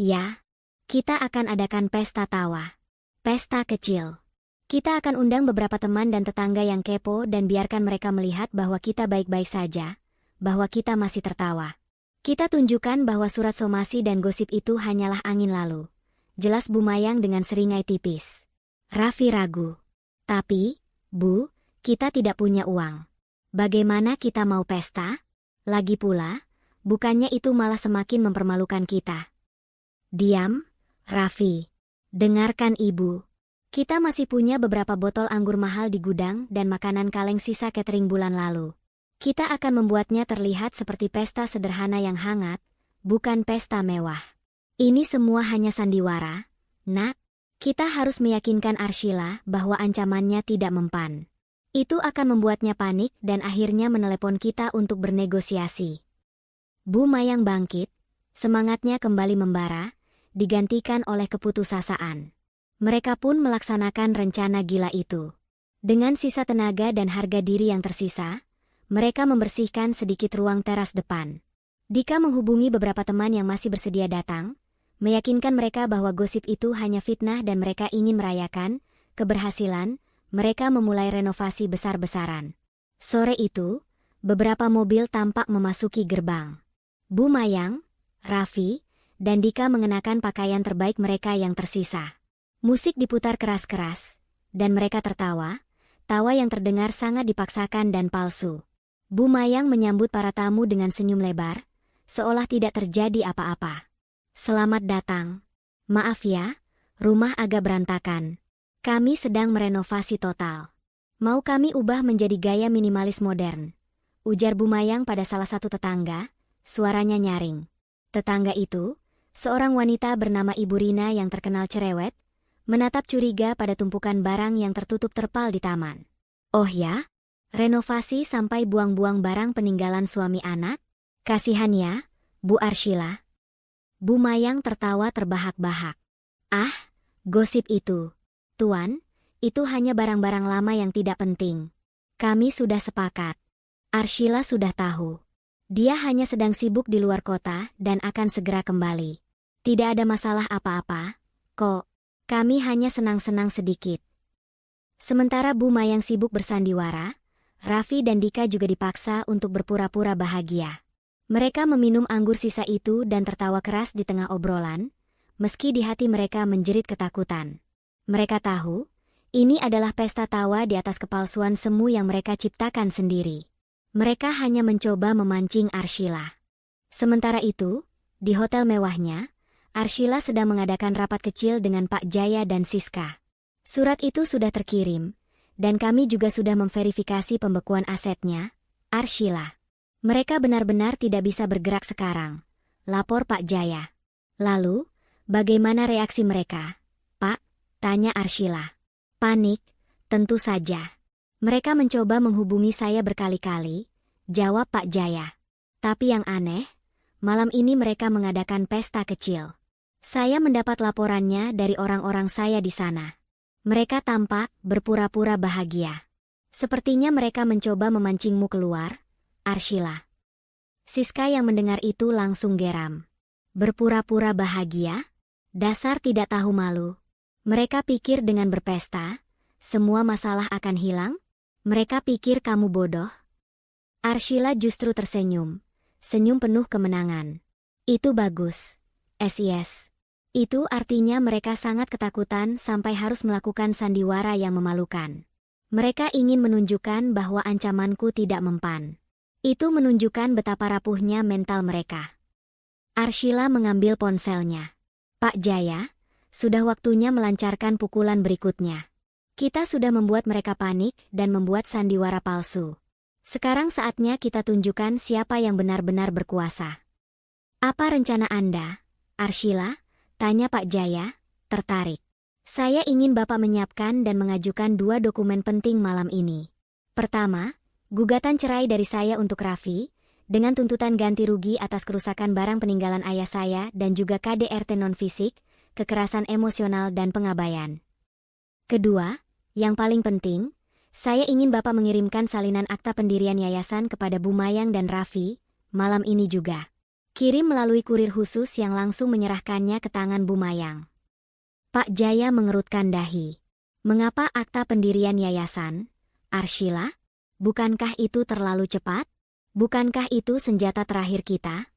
Ya, kita akan adakan pesta tawa. Pesta kecil. Kita akan undang beberapa teman dan tetangga yang kepo dan biarkan mereka melihat bahwa kita baik-baik saja, bahwa kita masih tertawa. Kita tunjukkan bahwa surat somasi dan gosip itu hanyalah angin lalu. Jelas Bumayang dengan seringai tipis. Raffi ragu. Tapi, Bu, kita tidak punya uang. Bagaimana kita mau pesta? Lagi pula, bukannya itu malah semakin mempermalukan kita. Diam, Raffi. Dengarkan ibu. Kita masih punya beberapa botol anggur mahal di gudang dan makanan kaleng sisa catering bulan lalu. Kita akan membuatnya terlihat seperti pesta sederhana yang hangat, bukan pesta mewah. Ini semua hanya sandiwara, Nak. Kita harus meyakinkan Arshila bahwa ancamannya tidak mempan. Itu akan membuatnya panik dan akhirnya menelepon kita untuk bernegosiasi. Bu Mayang bangkit, semangatnya kembali membara, digantikan oleh keputusasaan. Mereka pun melaksanakan rencana gila itu. Dengan sisa tenaga dan harga diri yang tersisa, mereka membersihkan sedikit ruang teras depan. Dika menghubungi beberapa teman yang masih bersedia datang, meyakinkan mereka bahwa gosip itu hanya fitnah dan mereka ingin merayakan keberhasilan. Mereka memulai renovasi besar-besaran. Sore itu, beberapa mobil tampak memasuki gerbang. Bu Mayang, Raffi, dan Dika mengenakan pakaian terbaik mereka yang tersisa. Musik diputar keras-keras, dan mereka tertawa, tawa yang terdengar sangat dipaksakan dan palsu. Bu Mayang menyambut para tamu dengan senyum lebar, seolah tidak terjadi apa-apa. Selamat datang. Maaf ya, rumah agak berantakan. Kami sedang merenovasi total. Mau kami ubah menjadi gaya minimalis modern, ujar Bu Mayang pada salah satu tetangga, suaranya nyaring. Tetangga itu, seorang wanita bernama Ibu Rina yang terkenal cerewet, menatap curiga pada tumpukan barang yang tertutup terpal di taman. Oh ya? Renovasi sampai buang-buang barang peninggalan suami anak? Kasihan ya, Bu Arshila. Bu Mayang tertawa terbahak-bahak. Ah, gosip itu. Tuan, itu hanya barang-barang lama yang tidak penting. Kami sudah sepakat. Arshila sudah tahu. Dia hanya sedang sibuk di luar kota dan akan segera kembali. Tidak ada masalah apa-apa, kok. Kami hanya senang-senang sedikit. Sementara Bu Mayang sibuk bersandiwara, Raffi dan Dika juga dipaksa untuk berpura-pura bahagia. Mereka meminum anggur sisa itu dan tertawa keras di tengah obrolan, meski di hati mereka menjerit ketakutan. Mereka tahu, ini adalah pesta tawa di atas kepalsuan semu yang mereka ciptakan sendiri. Mereka hanya mencoba memancing Arshila. Sementara itu, di hotel mewahnya, Arshila sedang mengadakan rapat kecil dengan Pak Jaya dan Siska. Surat itu sudah terkirim, dan kami juga sudah memverifikasi pembekuan asetnya, Arshila. Mereka benar-benar tidak bisa bergerak sekarang, lapor Pak Jaya. Lalu, bagaimana reaksi mereka, Pak? Tanya Arshila. Panik, tentu saja. Mereka mencoba menghubungi saya berkali-kali, jawab Pak Jaya. Tapi yang aneh, malam ini mereka mengadakan pesta kecil. Saya mendapat laporannya dari orang-orang saya di sana. Mereka tampak berpura-pura bahagia. Sepertinya mereka mencoba memancingmu keluar, Arshila. Siska yang mendengar itu langsung geram. Berpura-pura bahagia? Dasar tidak tahu malu. Mereka pikir dengan berpesta, semua masalah akan hilang? Mereka pikir kamu bodoh? Arshila justru tersenyum, senyum penuh kemenangan. Itu bagus. Yes. Itu artinya mereka sangat ketakutan sampai harus melakukan sandiwara yang memalukan. Mereka ingin menunjukkan bahwa ancamanku tidak mempan. Itu menunjukkan betapa rapuhnya mental mereka. Arshila mengambil ponselnya. Pak Jaya, sudah waktunya melancarkan pukulan berikutnya. Kita sudah membuat mereka panik dan membuat sandiwara palsu. Sekarang saatnya kita tunjukkan siapa yang benar-benar berkuasa. Apa rencana Anda, Arshila? Tanya Pak Jaya, tertarik. Saya ingin Bapak menyiapkan dan mengajukan 2 dokumen penting malam ini. Pertama, gugatan cerai dari saya untuk Raffi, dengan tuntutan ganti rugi atas kerusakan barang peninggalan ayah saya dan juga KDRT non-fisik, kekerasan emosional dan pengabaian. Kedua, yang paling penting, saya ingin Bapak mengirimkan salinan akta pendirian yayasan kepada Bu Mayang dan Raffi, malam ini juga. Kirim melalui kurir khusus yang langsung menyerahkannya ke tangan Bu Mayang. Pak Jaya mengerutkan dahi. Mengapa akta pendirian yayasan, Arshila? Bukankah itu terlalu cepat? Bukankah itu senjata terakhir kita?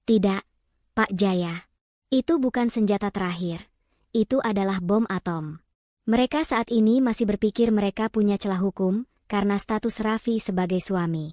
Tidak, Pak Jaya. Itu bukan senjata terakhir. Itu adalah bom atom. Mereka saat ini masih berpikir mereka punya celah hukum karena status Raffi sebagai suami.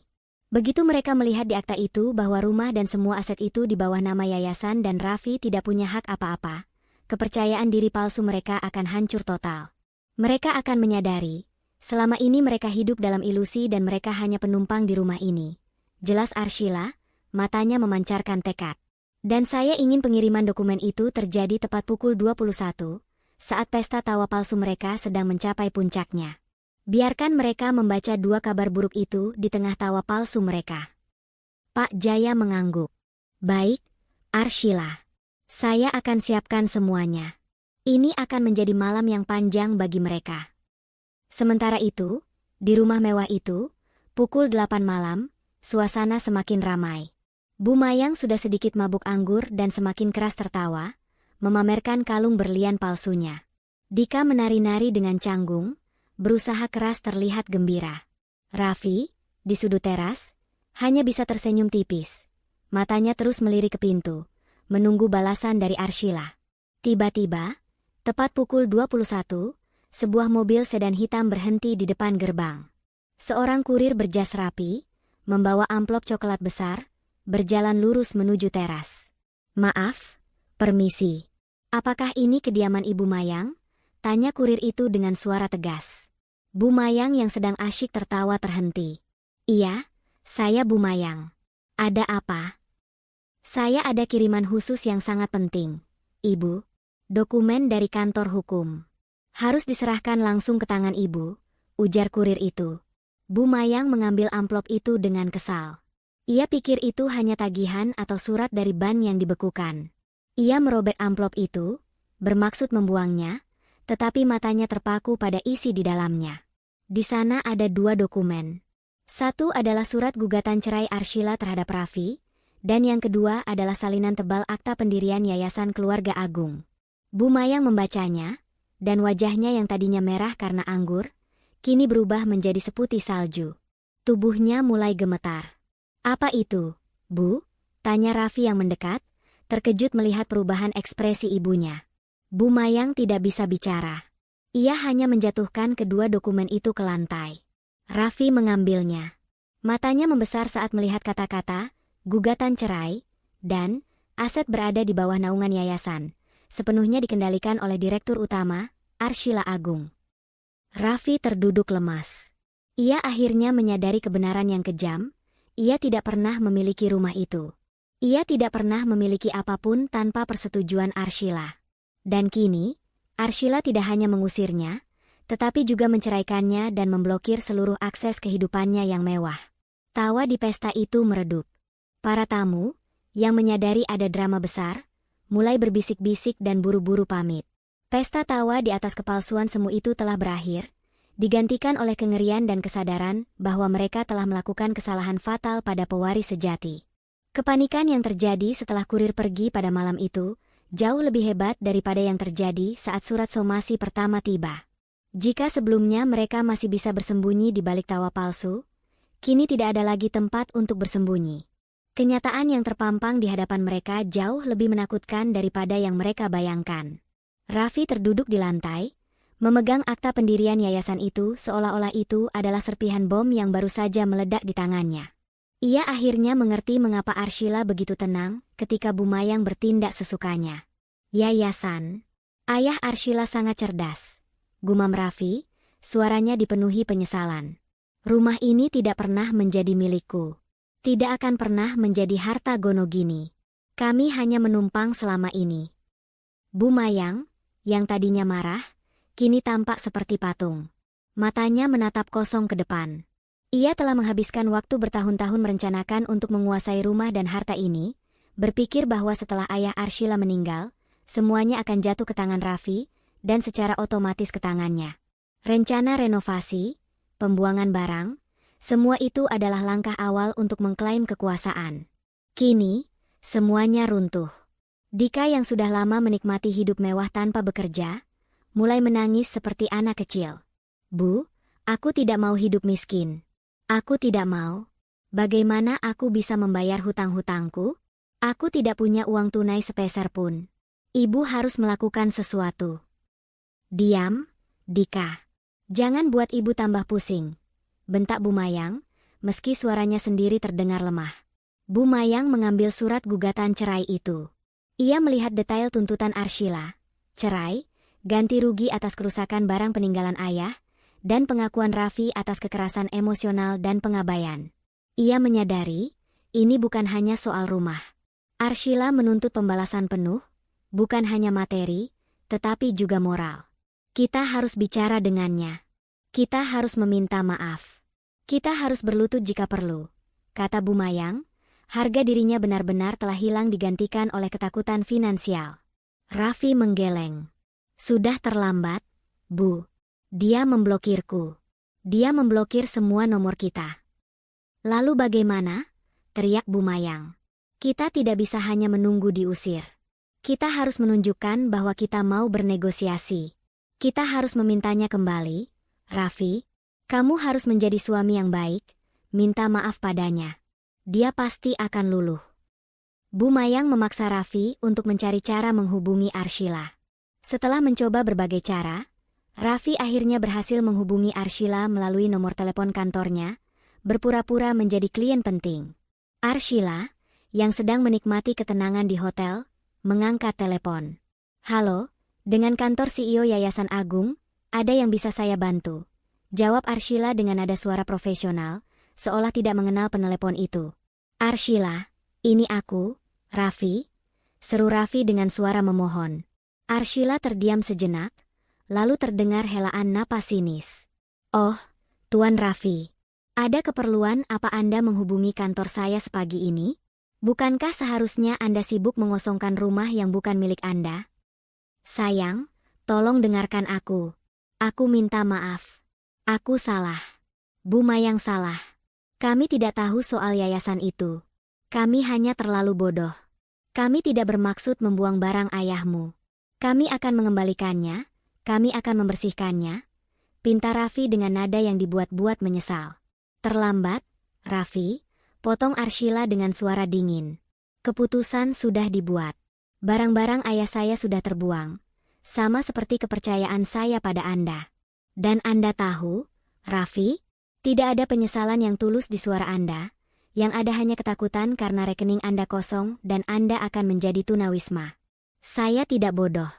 Begitu mereka melihat di akta itu bahwa rumah dan semua aset itu di bawah nama yayasan dan Raffi tidak punya hak apa-apa, kepercayaan diri palsu mereka akan hancur total. Mereka akan menyadari, selama ini mereka hidup dalam ilusi dan mereka hanya penumpang di rumah ini. Jelas Arshila, matanya memancarkan tekad. Dan saya ingin pengiriman dokumen itu terjadi tepat pukul 21, saat pesta tawa palsu mereka sedang mencapai puncaknya. Biarkan mereka membaca 2 kabar buruk itu di tengah tawa palsu mereka. Pak Jaya mengangguk. Baik, Arshila. Saya akan siapkan semuanya. Ini akan menjadi malam yang panjang bagi mereka. Sementara itu, di rumah mewah itu, pukul 8 malam, suasana semakin ramai. Bu Mayang sudah sedikit mabuk anggur dan semakin keras tertawa, memamerkan kalung berlian palsunya. Dika menari-nari dengan canggung, berusaha keras terlihat gembira. Raffi, di sudut teras, hanya bisa tersenyum tipis. Matanya terus melirik ke pintu, menunggu balasan dari Arshila. Tiba-tiba, tepat pukul 21, sebuah mobil sedan hitam berhenti di depan gerbang. Seorang kurir berjas rapi, membawa amplop coklat besar, berjalan lurus menuju teras. Maaf, permisi. Apakah ini kediaman Ibu Mayang? Tanya kurir itu dengan suara tegas. Bu Mayang yang sedang asyik tertawa terhenti. Iya, saya Bu Mayang. Ada apa? Saya ada kiriman khusus yang sangat penting, Ibu. Dokumen dari kantor hukum. Harus diserahkan langsung ke tangan Ibu, ujar kurir itu. Bu Mayang mengambil amplop itu dengan kesal. Ia pikir itu hanya tagihan atau surat dari bank yang dibekukan. Ia merobek amplop itu, bermaksud membuangnya, tetapi matanya terpaku pada isi di dalamnya. Di sana ada 2 dokumen. Satu adalah surat gugatan cerai Arshila terhadap Raffi, dan yang kedua adalah salinan tebal akta pendirian Yayasan Keluarga Agung. Bu Mayang membacanya, dan wajahnya yang tadinya merah karena anggur, kini berubah menjadi seputih salju. Tubuhnya mulai gemetar. Apa itu, Bu? Tanya Raffi yang mendekat, terkejut melihat perubahan ekspresi ibunya. Bu Mayang tidak bisa bicara. Ia hanya menjatuhkan kedua dokumen itu ke lantai. Raffi mengambilnya. Matanya membesar saat melihat kata-kata, gugatan cerai, dan aset berada di bawah naungan yayasan, sepenuhnya dikendalikan oleh Direktur Utama, Arshila Agung. Raffi terduduk lemas. Ia akhirnya menyadari kebenaran yang kejam, ia tidak pernah memiliki rumah itu. Ia tidak pernah memiliki apapun tanpa persetujuan Arshila. Dan kini, Arshila tidak hanya mengusirnya, tetapi juga menceraikannya dan memblokir seluruh akses kehidupannya yang mewah. Tawa di pesta itu meredup. Para tamu, yang menyadari ada drama besar, mulai berbisik-bisik dan buru-buru pamit. Pesta tawa di atas kepalsuan semu itu telah berakhir, digantikan oleh kengerian dan kesadaran bahwa mereka telah melakukan kesalahan fatal pada pewaris sejati. Kepanikan yang terjadi setelah kurir pergi pada malam itu, jauh lebih hebat daripada yang terjadi saat surat somasi pertama tiba. Jika sebelumnya mereka masih bisa bersembunyi di balik tawa palsu, kini tidak ada lagi tempat untuk bersembunyi. Kenyataan yang terpampang di hadapan mereka jauh lebih menakutkan daripada yang mereka bayangkan. Raffi terduduk di lantai, memegang akta pendirian yayasan itu seolah-olah itu adalah serpihan bom yang baru saja meledak di tangannya. Ia akhirnya mengerti mengapa Arshila begitu tenang ketika Bu Mayang bertindak sesukanya. Yayasan. Ayah Arshila sangat cerdas. Gumam Raffi, suaranya dipenuhi penyesalan. Rumah ini tidak pernah menjadi milikku. Tidak akan pernah menjadi harta Gonogini. Kami hanya menumpang selama ini. Bu Mayang, yang tadinya marah, kini tampak seperti patung. Matanya menatap kosong ke depan. Ia telah menghabiskan waktu bertahun-tahun merencanakan untuk menguasai rumah dan harta ini, berpikir bahwa setelah ayah Arshila meninggal, semuanya akan jatuh ke tangan Raffi, dan secara otomatis ke tangannya. Rencana renovasi, pembuangan barang, semua itu adalah langkah awal untuk mengklaim kekuasaan. Kini, semuanya runtuh. Dika yang sudah lama menikmati hidup mewah tanpa bekerja, mulai menangis seperti anak kecil. Bu, aku tidak mau hidup miskin. Aku tidak mau. Bagaimana aku bisa membayar hutang-hutangku? Aku tidak punya uang tunai sepeser pun. Ibu harus melakukan sesuatu. Diam, Dika. Jangan buat ibu tambah pusing. Bentak Bu Mayang, meski suaranya sendiri terdengar lemah. Bu Mayang mengambil surat gugatan cerai itu. Ia melihat detail tuntutan Arshila, cerai, ganti rugi atas kerusakan barang peninggalan ayah, dan pengakuan Raffi atas kekerasan emosional dan pengabaian. Ia menyadari, ini bukan hanya soal rumah. Arshila menuntut pembalasan penuh, bukan hanya materi, tetapi juga moral. Kita harus bicara dengannya. Kita harus meminta maaf. Kita harus berlutut jika perlu, kata Bu Mayang, Harga dirinya benar-benar telah hilang digantikan oleh ketakutan finansial. Raffi menggeleng. Sudah terlambat, Bu. Dia memblokirku. Dia memblokir semua nomor kita. Lalu bagaimana? Teriak Bu Mayang. Kita tidak bisa hanya menunggu diusir. Kita harus menunjukkan bahwa kita mau bernegosiasi. Kita harus memintanya kembali. Raffi, kamu harus menjadi suami yang baik, minta maaf padanya. Dia pasti akan luluh. Bu Mayang memaksa Raffi untuk mencari cara menghubungi Arshila. Setelah mencoba berbagai cara, Raffi akhirnya berhasil menghubungi Arshila melalui nomor telepon kantornya, berpura-pura menjadi klien penting. Arshila, yang sedang menikmati ketenangan di hotel, mengangkat telepon. Halo, dengan kantor CEO Yayasan Agung, ada yang bisa saya bantu? Jawab Arshila dengan nada suara profesional, seolah tidak mengenal penelepon itu. Arshila, ini aku, Raffi, seru Raffi dengan suara memohon. Arshila terdiam sejenak, lalu terdengar helaan napas sinis. Oh, Tuan Raffi, ada keperluan apa Anda menghubungi kantor saya sepagi ini? Bukankah seharusnya Anda sibuk mengosongkan rumah yang bukan milik Anda? Sayang, tolong dengarkan aku. Aku minta maaf. Aku salah. Bu Mayang salah. Kami tidak tahu soal yayasan itu. Kami hanya terlalu bodoh. Kami tidak bermaksud membuang barang ayahmu. Kami akan mengembalikannya, kami akan membersihkannya. Pinta Raffi dengan nada yang dibuat-buat menyesal. Terlambat, Raffi, potong Arshila dengan suara dingin. Keputusan sudah dibuat. Barang-barang ayah saya sudah terbuang. Sama seperti kepercayaan saya pada Anda. Dan Anda tahu, Raffi, tidak ada penyesalan yang tulus di suara Anda. Yang ada hanya ketakutan karena rekening Anda kosong dan Anda akan menjadi tunawisma. Saya tidak bodoh.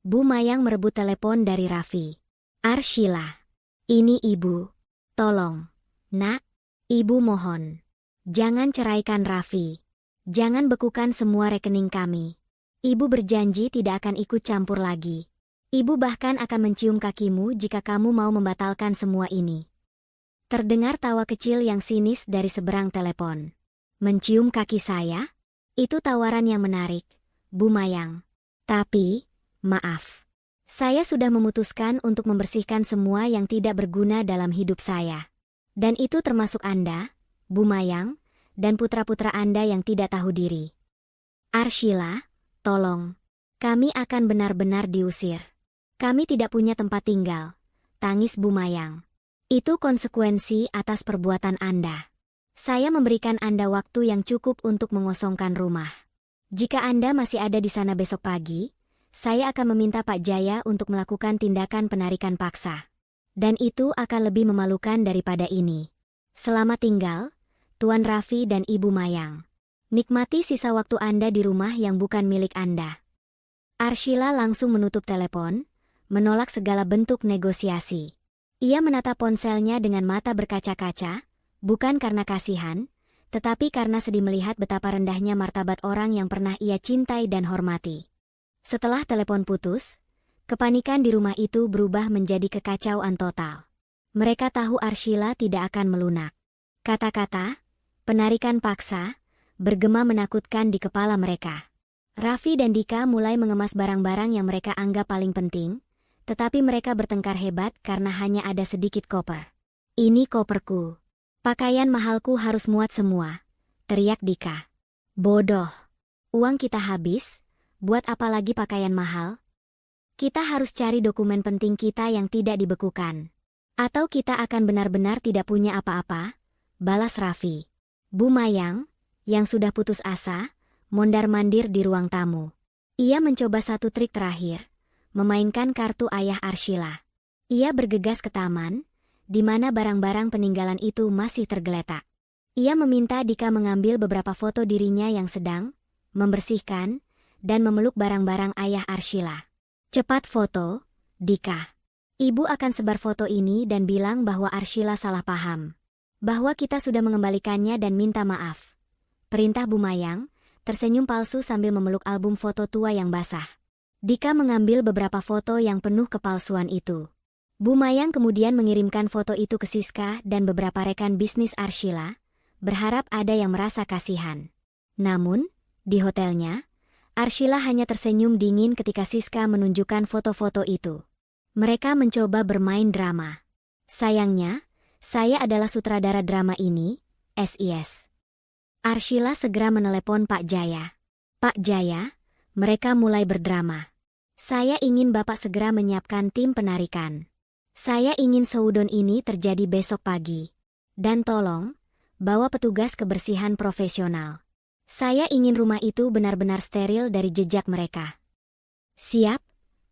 Bu Mayang merebut telepon dari Raffi. Arshila, ini Ibu. Tolong. Nak, Ibu mohon. Jangan ceraikan Raffi. Jangan bekukan semua rekening kami. Ibu berjanji tidak akan ikut campur lagi. Ibu bahkan akan mencium kakimu jika kamu mau membatalkan semua ini. Terdengar tawa kecil yang sinis dari seberang telepon. Mencium kaki saya? Itu tawaran yang menarik, Bu Mayang. Tapi, maaf. Saya sudah memutuskan untuk membersihkan semua yang tidak berguna dalam hidup saya. Dan itu termasuk Anda, Bu Mayang, dan putra-putra Anda yang tidak tahu diri. Arshila, tolong. Kami akan benar-benar diusir. Kami tidak punya tempat tinggal. Tangis Bu Mayang. Itu konsekuensi atas perbuatan Anda. Saya memberikan Anda waktu yang cukup untuk mengosongkan rumah. Jika Anda masih ada di sana besok pagi, saya akan meminta Pak Jaya untuk melakukan tindakan penarikan paksa. Dan itu akan lebih memalukan daripada ini. Selamat tinggal, Tuan Raffi dan Ibu Mayang. Nikmati sisa waktu Anda di rumah yang bukan milik Anda. Arshila langsung menutup telepon, menolak segala bentuk negosiasi. Ia menatap ponselnya dengan mata berkaca-kaca, bukan karena kasihan, tetapi karena sedih melihat betapa rendahnya martabat orang yang pernah ia cintai dan hormati. Setelah telepon putus, kepanikan di rumah itu berubah menjadi kekacauan total. Mereka tahu Arshila tidak akan melunak. Kata-kata, penarikan paksa, bergema menakutkan di kepala mereka. Raffi dan Dika mulai mengemas barang-barang yang mereka anggap paling penting, tetapi mereka bertengkar hebat karena hanya ada sedikit koper. Ini koperku. Pakaian mahalku harus muat semua, teriak Dika. Bodoh. Uang kita habis, buat apa lagi pakaian mahal? Kita harus cari dokumen penting kita yang tidak dibekukan. Atau kita akan benar-benar tidak punya apa-apa, balas Raffi. Bu Mayang, yang sudah putus asa, mondar-mandir di ruang tamu. Ia mencoba satu trik terakhir, memainkan kartu ayah Arshila. Ia bergegas ke taman, di mana barang-barang peninggalan itu masih tergeletak. Ia meminta Dika mengambil beberapa foto dirinya yang sedang membersihkan dan memeluk barang-barang ayah Arshila. Cepat foto, Dika. Ibu akan sebar foto ini dan bilang bahwa Arshila salah paham. Bahwa kita sudah mengembalikannya dan minta maaf. Perintah Bu Mayang, tersenyum palsu sambil memeluk album foto tua yang basah. Dika mengambil beberapa foto yang penuh kepalsuan itu. Bu Mayang kemudian mengirimkan foto itu ke Siska dan beberapa rekan bisnis Arshila, berharap ada yang merasa kasihan. Namun, di hotelnya, Arshila hanya tersenyum dingin ketika Siska menunjukkan foto-foto itu. Mereka mencoba bermain drama. Sayangnya, saya adalah sutradara drama ini, SIS. Arshila segera menelepon Pak Jaya. Pak Jaya, mereka mulai berdrama. Saya ingin Bapak segera menyiapkan tim penarikan. Saya ingin showdown ini terjadi besok pagi. Dan tolong, bawa petugas kebersihan profesional. Saya ingin rumah itu benar-benar steril dari jejak mereka. Siap,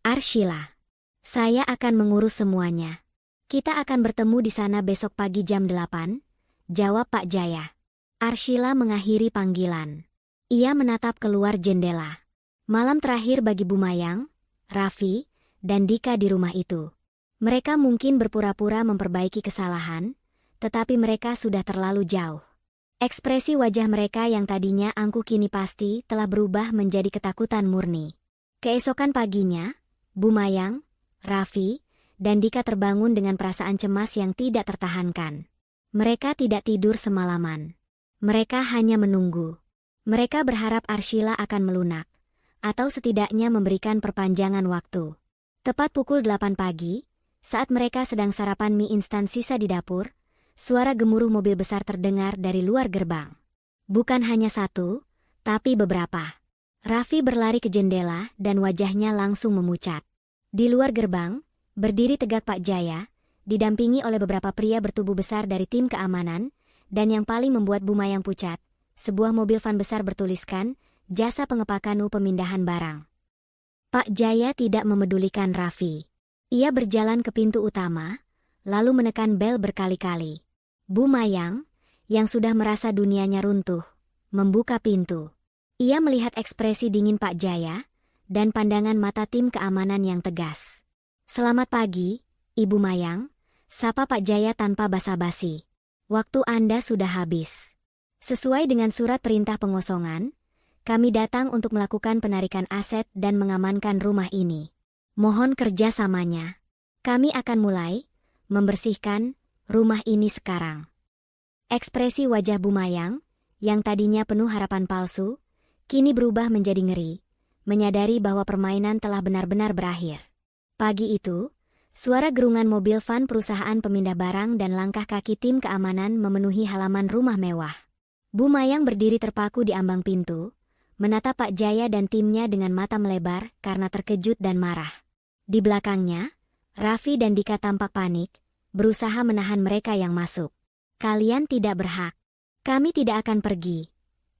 Arshila. Saya akan mengurus semuanya. Kita akan bertemu di sana besok pagi jam 8, jawab Pak Jaya. Arshila mengakhiri panggilan. Ia menatap keluar jendela. Malam terakhir bagi Bu Mayang, Raffi, dan Dika di rumah itu. Mereka mungkin berpura-pura memperbaiki kesalahan, tetapi mereka sudah terlalu jauh. Ekspresi wajah mereka yang tadinya angkuh kini pasti telah berubah menjadi ketakutan murni. Keesokan paginya, Bu Mayang, Raffi, dan Dika terbangun dengan perasaan cemas yang tidak tertahankan. Mereka tidak tidur semalaman. Mereka hanya menunggu. Mereka berharap Arshila akan melunak, atau setidaknya memberikan perpanjangan waktu. Tepat pukul 8 pagi, saat mereka sedang sarapan mie instan sisa di dapur, suara gemuruh mobil besar terdengar dari luar gerbang. Bukan hanya satu, tapi beberapa. Raffi berlari ke jendela dan wajahnya langsung memucat. Di luar gerbang, berdiri tegak Pak Jaya, didampingi oleh beberapa pria bertubuh besar dari tim keamanan, dan yang paling membuat Bu Mayang pucat, sebuah mobil van besar bertuliskan, Jasa Pengepakan Pemindahan Barang. Pak Jaya tidak memedulikan Raffi. Ia berjalan ke pintu utama, lalu menekan bel berkali-kali. Bu Mayang, yang sudah merasa dunianya runtuh, membuka pintu. Ia melihat ekspresi dingin Pak Jaya, dan pandangan mata tim keamanan yang tegas. Selamat pagi, Ibu Mayang, sapa Pak Jaya tanpa basa-basi. Waktu Anda sudah habis. Sesuai dengan surat perintah pengosongan, kami datang untuk melakukan penarikan aset dan mengamankan rumah ini. Mohon kerjasamanya. Kami akan mulai membersihkan rumah ini sekarang. Ekspresi wajah Bu Mayang, yang tadinya penuh harapan palsu, kini berubah menjadi ngeri, menyadari bahwa permainan telah benar-benar berakhir. Pagi itu, suara gerungan mobil van perusahaan pemindah barang dan langkah kaki tim keamanan memenuhi halaman rumah mewah. Bu Mayang berdiri terpaku di ambang pintu, menatap Pak Jaya dan timnya dengan mata melebar karena terkejut dan marah. Di belakangnya, Raffi dan Dika tampak panik, berusaha menahan mereka yang masuk. Kalian tidak berhak. Kami tidak akan pergi,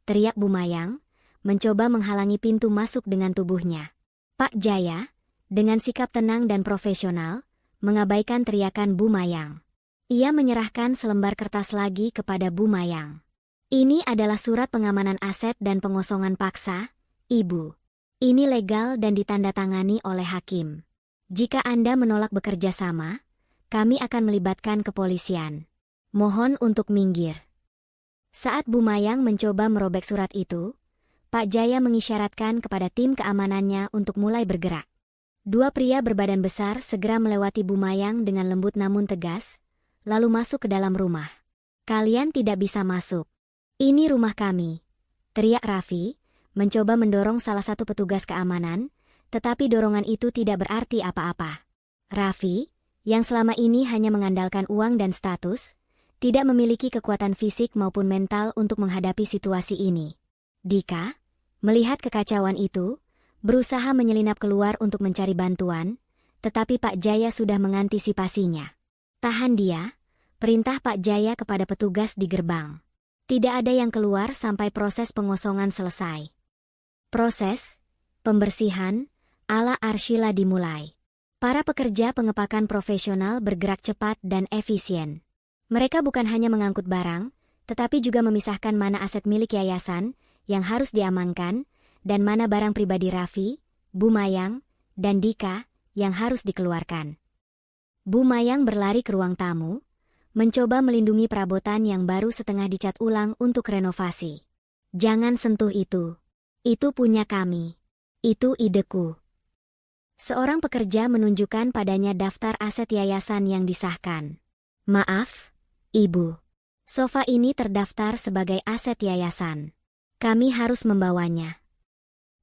teriak Bu Mayang, mencoba menghalangi pintu masuk dengan tubuhnya. Pak Jaya, dengan sikap tenang dan profesional, mengabaikan teriakan Bu Mayang. Ia menyerahkan selembar kertas lagi kepada Bu Mayang. Ini adalah surat pengamanan aset dan pengosongan paksa, Ibu. Ini legal dan ditandatangani oleh hakim. Jika Anda menolak bekerja sama, kami akan melibatkan kepolisian. Mohon untuk minggir. Saat Bu Mayang mencoba merobek surat itu, Pak Jaya mengisyaratkan kepada tim keamanannya untuk mulai bergerak. Dua pria berbadan besar segera melewati Bu Mayang dengan lembut namun tegas, lalu masuk ke dalam rumah. Kalian tidak bisa masuk. Ini rumah kami, teriak Raffi, mencoba mendorong salah satu petugas keamanan, tetapi dorongan itu tidak berarti apa-apa. Raffi, yang selama ini hanya mengandalkan uang dan status, tidak memiliki kekuatan fisik maupun mental untuk menghadapi situasi ini. Dika, melihat kekacauan itu, berusaha menyelinap keluar untuk mencari bantuan, tetapi Pak Jaya sudah mengantisipasinya. Tahan dia, perintah Pak Jaya kepada petugas di gerbang. Tidak ada yang keluar sampai proses pengosongan selesai. Proses pembersihan ala Arshila dimulai. Para pekerja pengepakan profesional bergerak cepat dan efisien. Mereka bukan hanya mengangkut barang, tetapi juga memisahkan mana aset milik yayasan yang harus diamankan, dan mana barang pribadi Raffi, Bu Mayang, dan Dika yang harus dikeluarkan. Bu Mayang berlari ke ruang tamu, mencoba melindungi perabotan yang baru setengah dicat ulang untuk renovasi. Jangan sentuh itu. Itu punya kami. Itu ideku. Seorang pekerja menunjukkan padanya daftar aset yayasan yang disahkan. Maaf, Ibu. Sofa ini terdaftar sebagai aset yayasan. Kami harus membawanya.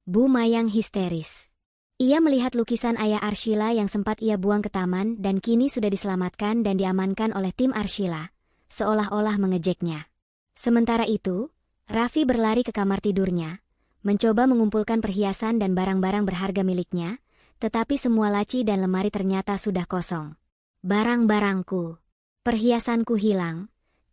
Bu Mayang histeris. Ia melihat lukisan ayah Arshila yang sempat ia buang ke taman dan kini sudah diselamatkan dan diamankan oleh tim Arshila, seolah-olah mengejeknya. Sementara itu, Raffi berlari ke kamar tidurnya, mencoba mengumpulkan perhiasan dan barang-barang berharga miliknya, tetapi semua laci dan lemari ternyata sudah kosong. Barang-barangku, perhiasanku hilang,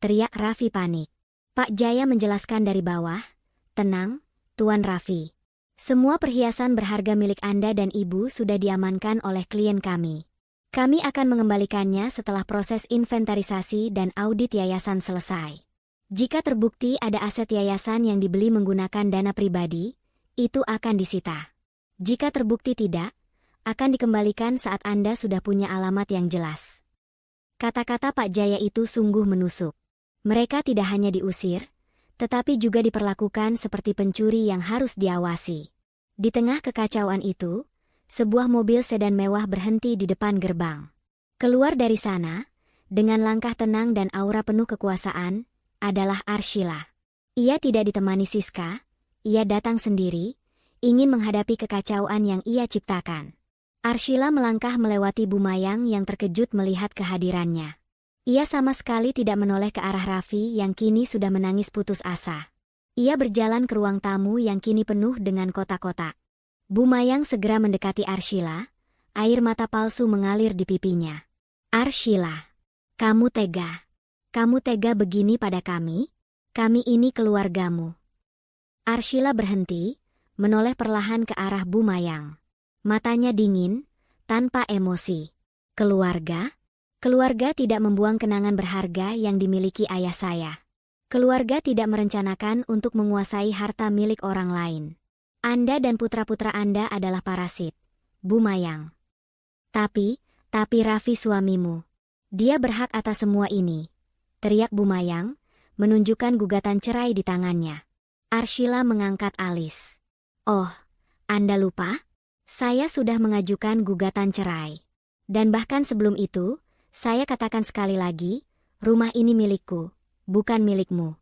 teriak Raffi panik. Pak Jaya menjelaskan dari bawah, tenang, Tuan Raffi. Semua perhiasan berharga milik Anda dan Ibu sudah diamankan oleh klien kami. Kami akan mengembalikannya setelah proses inventarisasi dan audit yayasan selesai. Jika terbukti ada aset yayasan yang dibeli menggunakan dana pribadi, itu akan disita. Jika terbukti tidak, akan dikembalikan saat Anda sudah punya alamat yang jelas. Kata-kata Pak Jaya itu sungguh menusuk. Mereka tidak hanya diusir, tetapi juga diperlakukan seperti pencuri yang harus diawasi. Di tengah kekacauan itu, sebuah mobil sedan mewah berhenti di depan gerbang. Keluar dari sana, dengan langkah tenang dan aura penuh kekuasaan, adalah Arshila. Ia tidak ditemani Siska, ia datang sendiri, ingin menghadapi kekacauan yang ia ciptakan. Arshila melangkah melewati Bu Mayang yang terkejut melihat kehadirannya. Ia sama sekali tidak menoleh ke arah Raffi yang kini sudah menangis putus asa. Ia berjalan ke ruang tamu yang kini penuh dengan kotak-kotak. Bu Mayang segera mendekati Arshila, air mata palsu mengalir di pipinya. Arshila, kamu tega. Kamu tega begini pada kami? Kami ini keluargamu. Arshila berhenti, menoleh perlahan ke arah Bu Mayang. Matanya dingin, tanpa emosi. Keluarga? Keluarga tidak membuang kenangan berharga yang dimiliki ayah saya. Keluarga tidak merencanakan untuk menguasai harta milik orang lain. Anda dan putra-putra Anda adalah parasit, Bu Mayang. Tapi Raffi suamimu. Dia berhak atas semua ini, teriak Bu Mayang, menunjukkan gugatan cerai di tangannya. Arshila mengangkat alis. Oh, Anda lupa? Saya sudah mengajukan gugatan cerai. Dan bahkan sebelum itu, saya katakan sekali lagi, rumah ini milikku, bukan milikmu.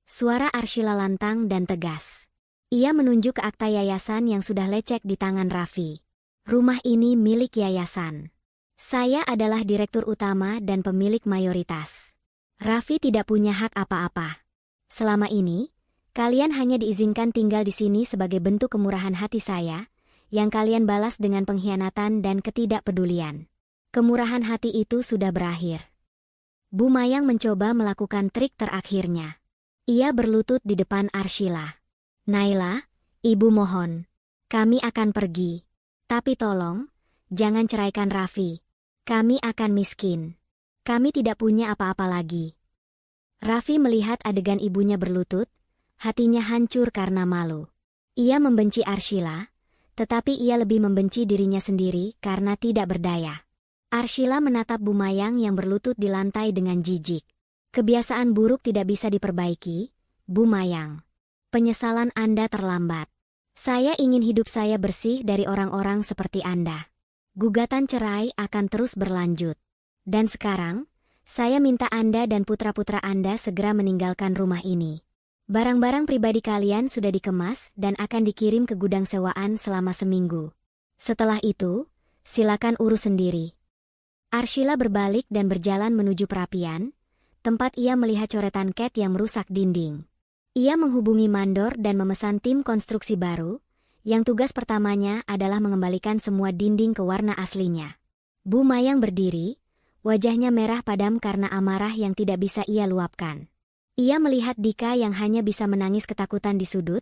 Suara Arshila lantang dan tegas. Ia menunjuk ke akta yayasan yang sudah lecek di tangan Raffi. Rumah ini milik yayasan. Saya adalah direktur utama dan pemilik mayoritas. Raffi tidak punya hak apa-apa. Selama ini, kalian hanya diizinkan tinggal di sini sebagai bentuk kemurahan hati saya, yang kalian balas dengan pengkhianatan dan ketidakpedulian. Kemurahan hati itu sudah berakhir. Bu Mayang mencoba melakukan trik terakhirnya. Ia berlutut di depan Arshila. Naila, Ibu mohon. Kami akan pergi. Tapi tolong, jangan ceraikan Raffi. Kami akan miskin. Kami tidak punya apa-apa lagi. Raffi melihat adegan ibunya berlutut, hatinya hancur karena malu. Ia membenci Arshila, tetapi ia lebih membenci dirinya sendiri karena tidak berdaya. Arshila menatap Bu Mayang yang berlutut di lantai dengan jijik. Kebiasaan buruk tidak bisa diperbaiki, Bu Mayang. Penyesalan Anda terlambat. Saya ingin hidup saya bersih dari orang-orang seperti Anda. Gugatan cerai akan terus berlanjut. Dan sekarang, saya minta Anda dan putra-putra Anda segera meninggalkan rumah ini. Barang-barang pribadi kalian sudah dikemas dan akan dikirim ke gudang sewaan selama seminggu. Setelah itu, silakan urus sendiri. Arshila berbalik dan berjalan menuju perapian, tempat ia melihat coretan cat yang merusak dinding. Ia menghubungi mandor dan memesan tim konstruksi baru, yang tugas pertamanya adalah mengembalikan semua dinding ke warna aslinya. Bu Mayang berdiri, wajahnya merah padam karena amarah yang tidak bisa ia luapkan. Ia melihat Dika yang hanya bisa menangis ketakutan di sudut,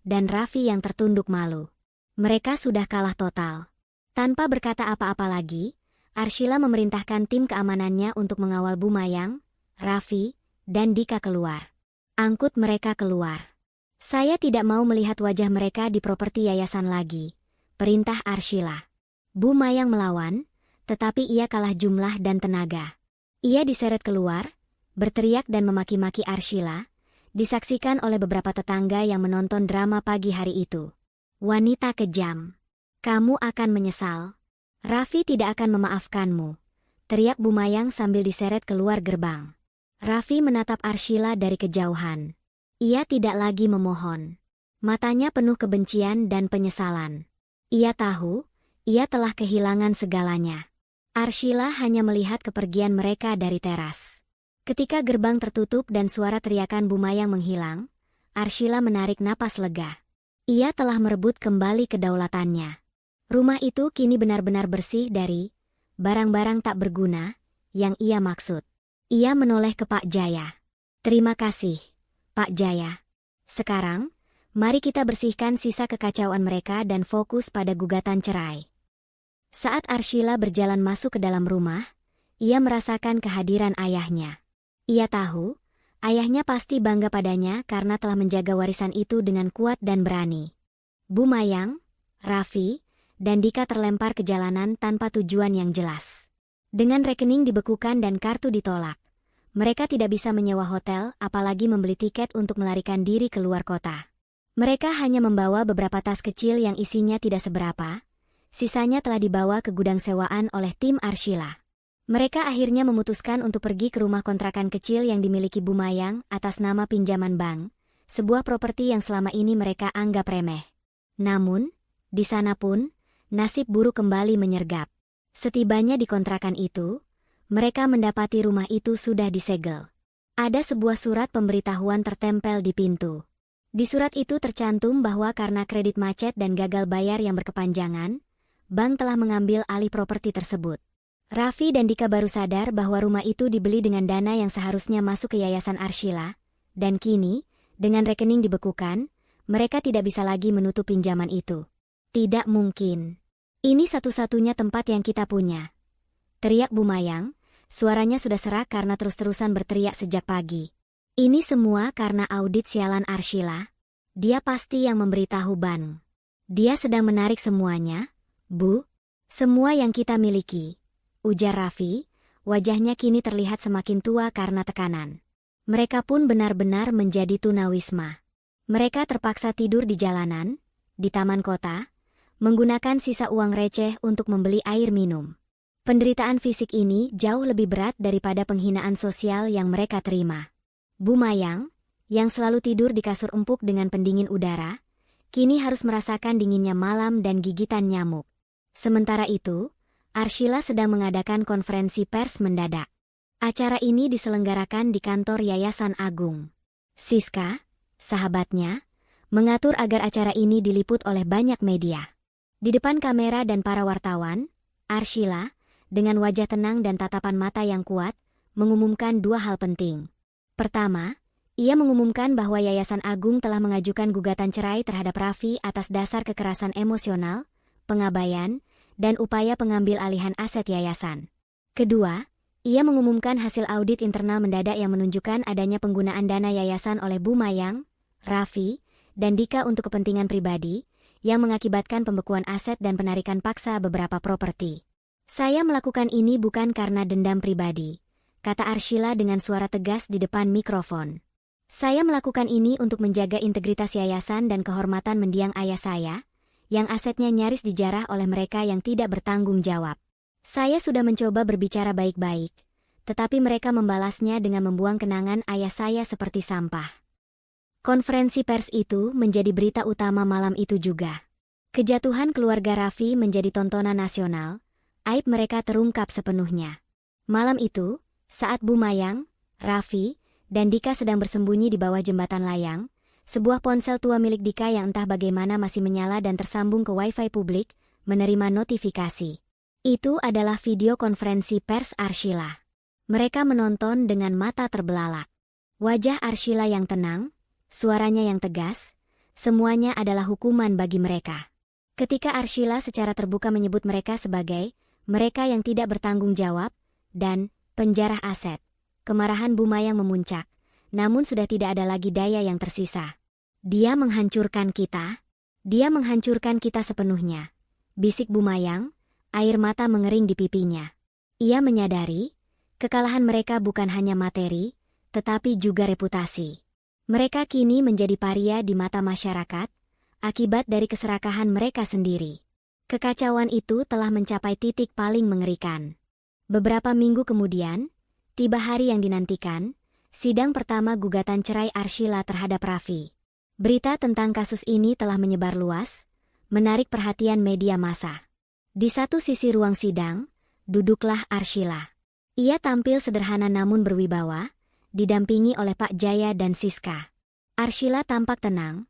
dan Raffi yang tertunduk malu. Mereka sudah kalah total. Tanpa berkata apa-apa lagi, Arshila memerintahkan tim keamanannya untuk mengawal Bu Mayang, Raffi, dan Dika keluar. Angkut mereka keluar. Saya tidak mau melihat wajah mereka di properti yayasan lagi, perintah Arshila. Bu Mayang melawan, tetapi ia kalah jumlah dan tenaga. Ia diseret keluar, berteriak dan memaki-maki Arshila, disaksikan oleh beberapa tetangga yang menonton drama pagi hari itu. Wanita kejam. Kamu akan menyesal. Raffi tidak akan memaafkanmu, teriak Bu Mayang sambil diseret keluar gerbang. Raffi menatap Arshila dari kejauhan. Ia tidak lagi memohon. Matanya penuh kebencian dan penyesalan. Ia tahu, ia telah kehilangan segalanya. Arshila hanya melihat kepergian mereka dari teras. Ketika gerbang tertutup dan suara teriakan Bumayang menghilang, Arshila menarik napas lega. Ia telah merebut kembali kedaulatannya. Rumah itu kini benar-benar bersih dari barang-barang tak berguna yang ia maksud. Ia menoleh ke Pak Jaya. Terima kasih, Pak Jaya. Sekarang, mari kita bersihkan sisa kekacauan mereka dan fokus pada gugatan cerai. Saat Arshila berjalan masuk ke dalam rumah, ia merasakan kehadiran ayahnya. Ia tahu, ayahnya pasti bangga padanya karena telah menjaga warisan itu dengan kuat dan berani. Bumayang, Raffi, dan Dika terlempar ke jalanan tanpa tujuan yang jelas. Dengan rekening dibekukan dan kartu ditolak, mereka tidak bisa menyewa hotel apalagi membeli tiket untuk melarikan diri keluar kota. Mereka hanya membawa beberapa tas kecil yang isinya tidak seberapa, sisanya telah dibawa ke gudang sewaan oleh tim Arshila. Mereka akhirnya memutuskan untuk pergi ke rumah kontrakan kecil yang dimiliki Bumayang atas nama pinjaman bank, sebuah properti yang selama ini mereka anggap remeh. Namun, di sana pun, nasib buruk kembali menyergap. Setibanya di kontrakan itu, mereka mendapati rumah itu sudah disegel. Ada sebuah surat pemberitahuan tertempel di pintu. Di surat itu tercantum bahwa karena kredit macet dan gagal bayar yang berkepanjangan, bank telah mengambil alih properti tersebut. Raffi dan Dika baru sadar bahwa rumah itu dibeli dengan dana yang seharusnya masuk ke yayasan Arshila, dan kini, dengan rekening dibekukan, mereka tidak bisa lagi menutup pinjaman itu. Tidak mungkin. Ini satu-satunya tempat yang kita punya. Teriak Bumayang, suaranya sudah serak karena terus-terusan berteriak sejak pagi. Ini semua karena audit sialan Arshila. Dia pasti yang memberitahu bank. Dia sedang menarik semuanya, Bu. Semua yang kita miliki. Ujar Raffi, wajahnya kini terlihat semakin tua karena tekanan. Mereka pun benar-benar menjadi tunawisma. Mereka terpaksa tidur di jalanan, di taman kota, menggunakan sisa uang receh untuk membeli air minum. Penderitaan fisik ini jauh lebih berat daripada penghinaan sosial yang mereka terima. Bumayang, yang selalu tidur di kasur empuk dengan pendingin udara, kini harus merasakan dinginnya malam dan gigitan nyamuk. Sementara itu, Arshila sedang mengadakan konferensi pers mendadak. Acara ini diselenggarakan di kantor Yayasan Agung. Siska, sahabatnya, mengatur agar acara ini diliput oleh banyak media. Di depan kamera dan para wartawan, Arshila, dengan wajah tenang dan tatapan mata yang kuat, mengumumkan dua hal penting. Pertama, ia mengumumkan bahwa Yayasan Agung telah mengajukan gugatan cerai terhadap Raffi atas dasar kekerasan emosional, pengabaian, dan upaya pengambil alihan aset yayasan. Kedua, ia mengumumkan hasil audit internal mendadak yang menunjukkan adanya penggunaan dana yayasan oleh Bumayang, Raffi, dan Dika untuk kepentingan pribadi, yang mengakibatkan pembekuan aset dan penarikan paksa beberapa properti. Saya melakukan ini bukan karena dendam pribadi, kata Arshila dengan suara tegas di depan mikrofon. Saya melakukan ini untuk menjaga integritas yayasan dan kehormatan mendiang ayah saya, yang asetnya nyaris dijarah oleh mereka yang tidak bertanggung jawab. Saya sudah mencoba berbicara baik-baik, tetapi mereka membalasnya dengan membuang kenangan ayah saya seperti sampah. Konferensi pers itu menjadi berita utama malam itu juga. Kejatuhan keluarga Raffi menjadi tontonan nasional, aib mereka terungkap sepenuhnya. Malam itu, saat Bumayang, Raffi, dan Dika sedang bersembunyi di bawah jembatan layang, sebuah ponsel tua milik Dika yang entah bagaimana masih menyala dan tersambung ke wifi publik, menerima notifikasi. Itu adalah video konferensi pers Arshila. Mereka menonton dengan mata terbelalak. Wajah Arshila yang tenang, suaranya yang tegas, semuanya adalah hukuman bagi mereka. Ketika Arshila secara terbuka menyebut mereka sebagai mereka yang tidak bertanggung jawab dan penjarah aset, kemarahan Bumayang memuncak, namun sudah tidak ada lagi daya yang tersisa. Dia menghancurkan kita. Dia menghancurkan kita sepenuhnya. Bisik Bumayang, air mata mengering di pipinya. Ia menyadari, kekalahan mereka bukan hanya materi, tetapi juga reputasi. Mereka kini menjadi paria di mata masyarakat, akibat dari keserakahan mereka sendiri. Kekacauan itu telah mencapai titik paling mengerikan. Beberapa minggu kemudian, tiba hari yang dinantikan, sidang pertama gugatan cerai Arshila terhadap Raffi. Berita tentang kasus ini telah menyebar luas, menarik perhatian media massa. Di satu sisi ruang sidang, duduklah Arshila. Ia tampil sederhana namun berwibawa, didampingi oleh Pak Jaya dan Siska. Arshila tampak tenang,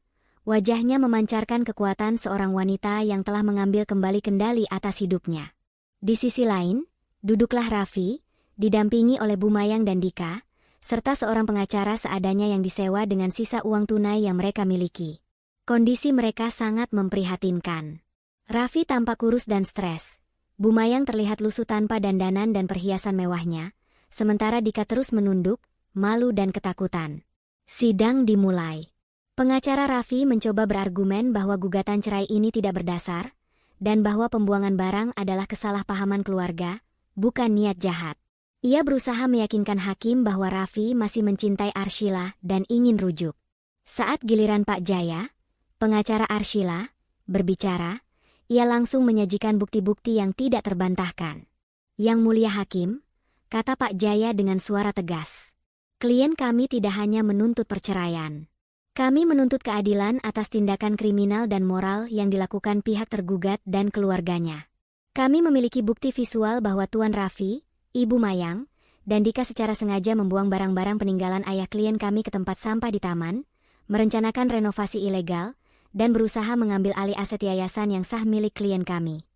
wajahnya memancarkan kekuatan seorang wanita yang telah mengambil kembali kendali atas hidupnya. Di sisi lain, duduklah Raffi, didampingi oleh Bu Mayang dan Dika, serta seorang pengacara seadanya yang disewa dengan sisa uang tunai yang mereka miliki. Kondisi mereka sangat memprihatinkan. Raffi tampak kurus dan stres. Bu Mayang terlihat lusuh tanpa dandanan dan perhiasan mewahnya, sementara Dika terus menunduk, malu dan ketakutan. Sidang dimulai. Pengacara Raffi mencoba berargumen bahwa gugatan cerai ini tidak berdasar, dan bahwa pembuangan barang adalah kesalahpahaman keluarga, bukan niat jahat. Ia berusaha meyakinkan hakim bahwa Raffi masih mencintai Arshila dan ingin rujuk. Saat giliran Pak Jaya, pengacara Arshila, berbicara, ia langsung menyajikan bukti-bukti yang tidak terbantahkan. Yang mulia hakim, kata Pak Jaya dengan suara tegas. Klien kami tidak hanya menuntut perceraian. Kami menuntut keadilan atas tindakan kriminal dan moral yang dilakukan pihak tergugat dan keluarganya. Kami memiliki bukti visual bahwa Tuan Raffi, Ibu Mayang, dan Dika secara sengaja membuang barang-barang peninggalan ayah klien kami ke tempat sampah di taman, merencanakan renovasi ilegal, dan berusaha mengambil alih aset yayasan yang sah milik klien kami.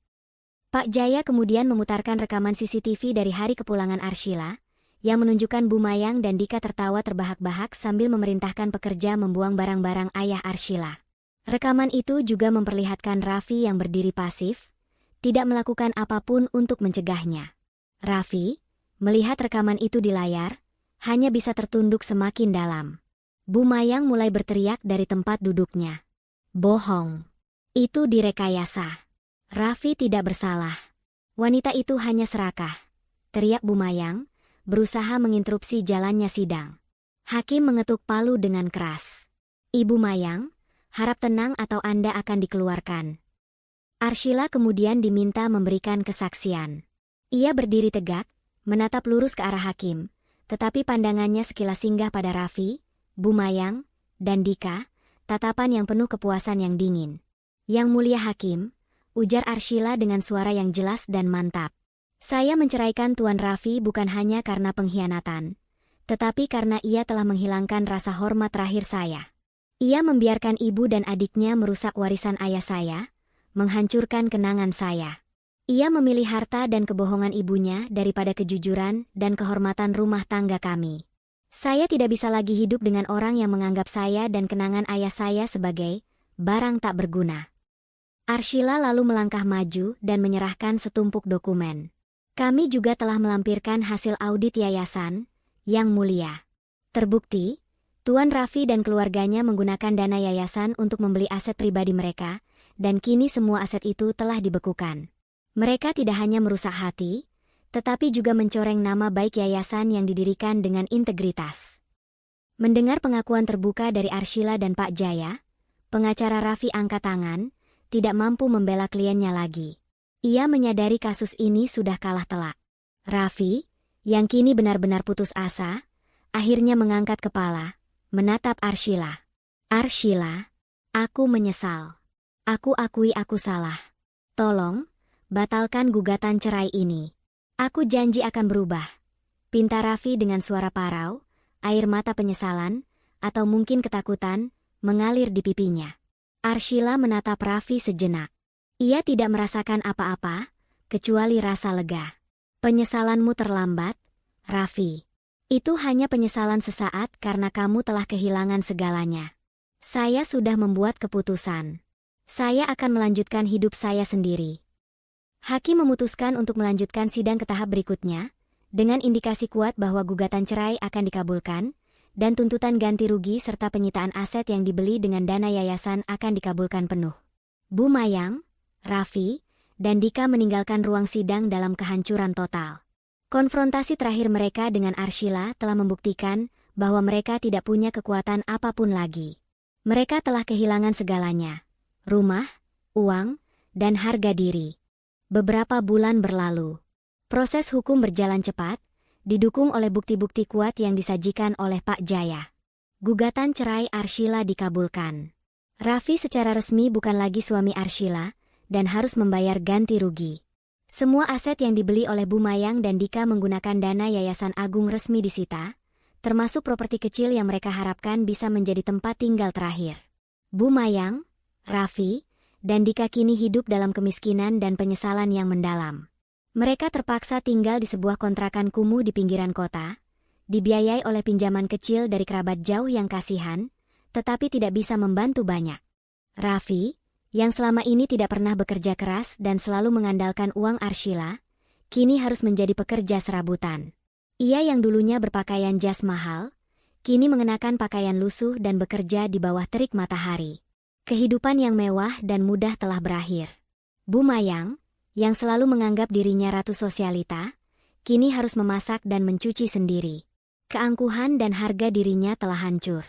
Pak Jaya kemudian memutarkan rekaman CCTV dari hari kepulangan Arshila, yang menunjukkan Bu Mayang dan Dika tertawa terbahak-bahak sambil memerintahkan pekerja membuang barang-barang ayah Arshila. Rekaman itu juga memperlihatkan Raffi yang berdiri pasif, tidak melakukan apapun untuk mencegahnya. Raffi, melihat rekaman itu di layar, hanya bisa tertunduk semakin dalam. Bu Mayang mulai berteriak dari tempat duduknya. Bohong. Itu direkayasa. Raffi tidak bersalah. Wanita itu hanya serakah. Teriak Bu Mayang, berusaha menginterupsi jalannya sidang. Hakim mengetuk palu dengan keras. Ibu Mayang, harap tenang atau Anda akan dikeluarkan. Arshila kemudian diminta memberikan kesaksian. Ia berdiri tegak, menatap lurus ke arah hakim, tetapi pandangannya sekilas singgah pada Raffi, Bu Mayang, dan Dika, tatapan yang penuh kepuasan yang dingin. Yang mulia hakim, ujar Arshila dengan suara yang jelas dan mantap. Saya menceraikan Tuan Raffi bukan hanya karena pengkhianatan, tetapi karena ia telah menghilangkan rasa hormat terakhir saya. Ia membiarkan ibu dan adiknya merusak warisan ayah saya, menghancurkan kenangan saya. Ia memilih harta dan kebohongan ibunya daripada kejujuran dan kehormatan rumah tangga kami. Saya tidak bisa lagi hidup dengan orang yang menganggap saya dan kenangan ayah saya sebagai barang tak berguna. Arshila lalu melangkah maju dan menyerahkan setumpuk dokumen. Kami juga telah melampirkan hasil audit yayasan, yang mulia. Terbukti, Tuan Raffi dan keluarganya menggunakan dana yayasan untuk membeli aset pribadi mereka, dan kini semua aset itu telah dibekukan. Mereka tidak hanya merusak hati, tetapi juga mencoreng nama baik yayasan yang didirikan dengan integritas. Mendengar pengakuan terbuka dari Arshila dan Pak Jaya, pengacara Raffi angkat tangan, tidak mampu membela kliennya lagi. Ia menyadari kasus ini sudah kalah telak. Raffi, yang kini benar-benar putus asa, akhirnya mengangkat kepala, menatap Arshila. Arshila, aku menyesal. Aku akui aku salah. Tolong, batalkan gugatan cerai ini. Aku janji akan berubah. Pinta Raffi dengan suara parau, air mata penyesalan, atau mungkin ketakutan, mengalir di pipinya. Arshila menatap Raffi sejenak. Ia tidak merasakan apa-apa, kecuali rasa lega. Penyesalanmu terlambat, Raffi. Itu hanya penyesalan sesaat karena kamu telah kehilangan segalanya. Saya sudah membuat keputusan. Saya akan melanjutkan hidup saya sendiri. Hakim memutuskan untuk melanjutkan sidang ke tahap berikutnya, dengan indikasi kuat bahwa gugatan cerai akan dikabulkan, dan tuntutan ganti rugi serta penyitaan aset yang dibeli dengan dana yayasan akan dikabulkan penuh. Bu Mayang, Raffi, dan Dika meninggalkan ruang sidang dalam kehancuran total. Konfrontasi terakhir mereka dengan Arshila telah membuktikan bahwa mereka tidak punya kekuatan apapun lagi. Mereka telah kehilangan segalanya, rumah, uang, dan harga diri. Beberapa bulan berlalu. Proses hukum berjalan cepat, didukung oleh bukti-bukti kuat yang disajikan oleh Pak Jaya. Gugatan cerai Arshila dikabulkan. Raffi secara resmi bukan lagi suami Arshila dan harus membayar ganti rugi. Semua aset yang dibeli oleh Bu Mayang dan Dika menggunakan dana Yayasan Agung resmi disita, termasuk properti kecil yang mereka harapkan bisa menjadi tempat tinggal terakhir. Bu Mayang, Raffi, dan Dika kini hidup dalam kemiskinan dan penyesalan yang mendalam. Mereka terpaksa tinggal di sebuah kontrakan kumuh di pinggiran kota, dibiayai oleh pinjaman kecil dari kerabat jauh yang kasihan, tetapi tidak bisa membantu banyak. Raffi, yang selama ini tidak pernah bekerja keras dan selalu mengandalkan uang Arshila, kini harus menjadi pekerja serabutan. Ia yang dulunya berpakaian jas mahal, kini mengenakan pakaian lusuh dan bekerja di bawah terik matahari. Kehidupan yang mewah dan mudah telah berakhir. Bu Mayang, yang selalu menganggap dirinya ratu sosialita, kini harus memasak dan mencuci sendiri. Keangkuhan dan harga dirinya telah hancur.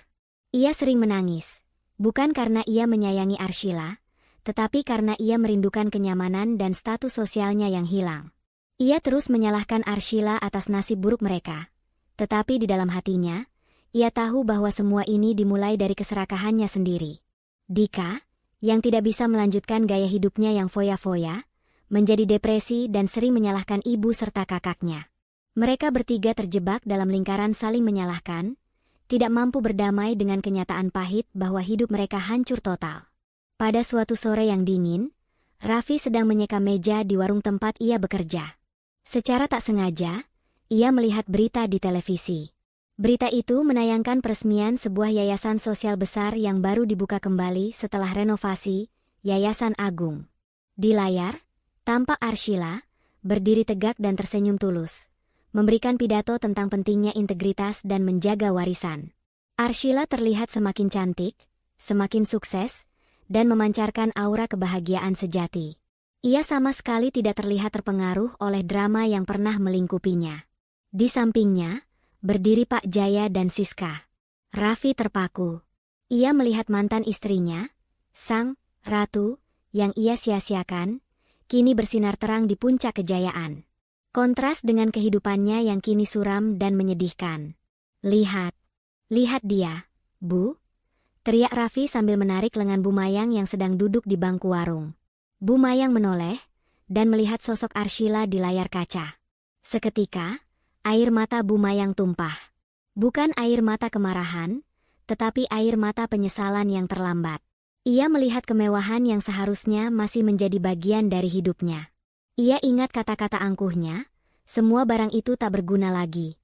Ia sering menangis, bukan karena ia menyayangi Arshila, tetapi karena ia merindukan kenyamanan dan status sosialnya yang hilang. Ia terus menyalahkan Arshila atas nasib buruk mereka, tetapi di dalam hatinya, ia tahu bahwa semua ini dimulai dari keserakahannya sendiri. Dika, yang tidak bisa melanjutkan gaya hidupnya yang foya-foya, menjadi depresi dan sering menyalahkan ibu serta kakaknya. Mereka bertiga terjebak dalam lingkaran saling menyalahkan, tidak mampu berdamai dengan kenyataan pahit bahwa hidup mereka hancur total. Pada suatu sore yang dingin, Raffi sedang menyeka meja di warung tempat ia bekerja. Secara tak sengaja, ia melihat berita di televisi. Berita itu menayangkan peresmian sebuah yayasan sosial besar yang baru dibuka kembali setelah renovasi, Yayasan Agung. Di layar, tampak Arshila, berdiri tegak dan tersenyum tulus, memberikan pidato tentang pentingnya integritas dan menjaga warisan. Arshila terlihat semakin cantik, semakin sukses, dan memancarkan aura kebahagiaan sejati. Ia sama sekali tidak terlihat terpengaruh oleh drama yang pernah melingkupinya. Di sampingnya, berdiri Pak Jaya dan Siska. Raffi terpaku. Ia melihat mantan istrinya, sang ratu, yang ia sia-siakan, kini bersinar terang di puncak kejayaan. Kontras dengan kehidupannya yang kini suram dan menyedihkan. Lihat dia, Bu, teriak Raffi sambil menarik lengan Bu Mayang yang sedang duduk di bangku warung. Bu Mayang menoleh, dan melihat sosok Arshila di layar kaca. Seketika, air mata Bu Mayang tumpah. Bukan air mata kemarahan, tetapi air mata penyesalan yang terlambat. Ia melihat kemewahan yang seharusnya masih menjadi bagian dari hidupnya. Ia ingat kata-kata angkuhnya, semua barang itu tak berguna lagi.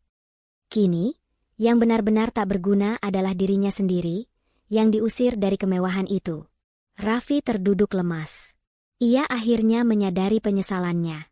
Kini, yang benar-benar tak berguna adalah dirinya sendiri, yang diusir dari kemewahan itu. Raffi terduduk lemas. Ia akhirnya menyadari penyesalannya.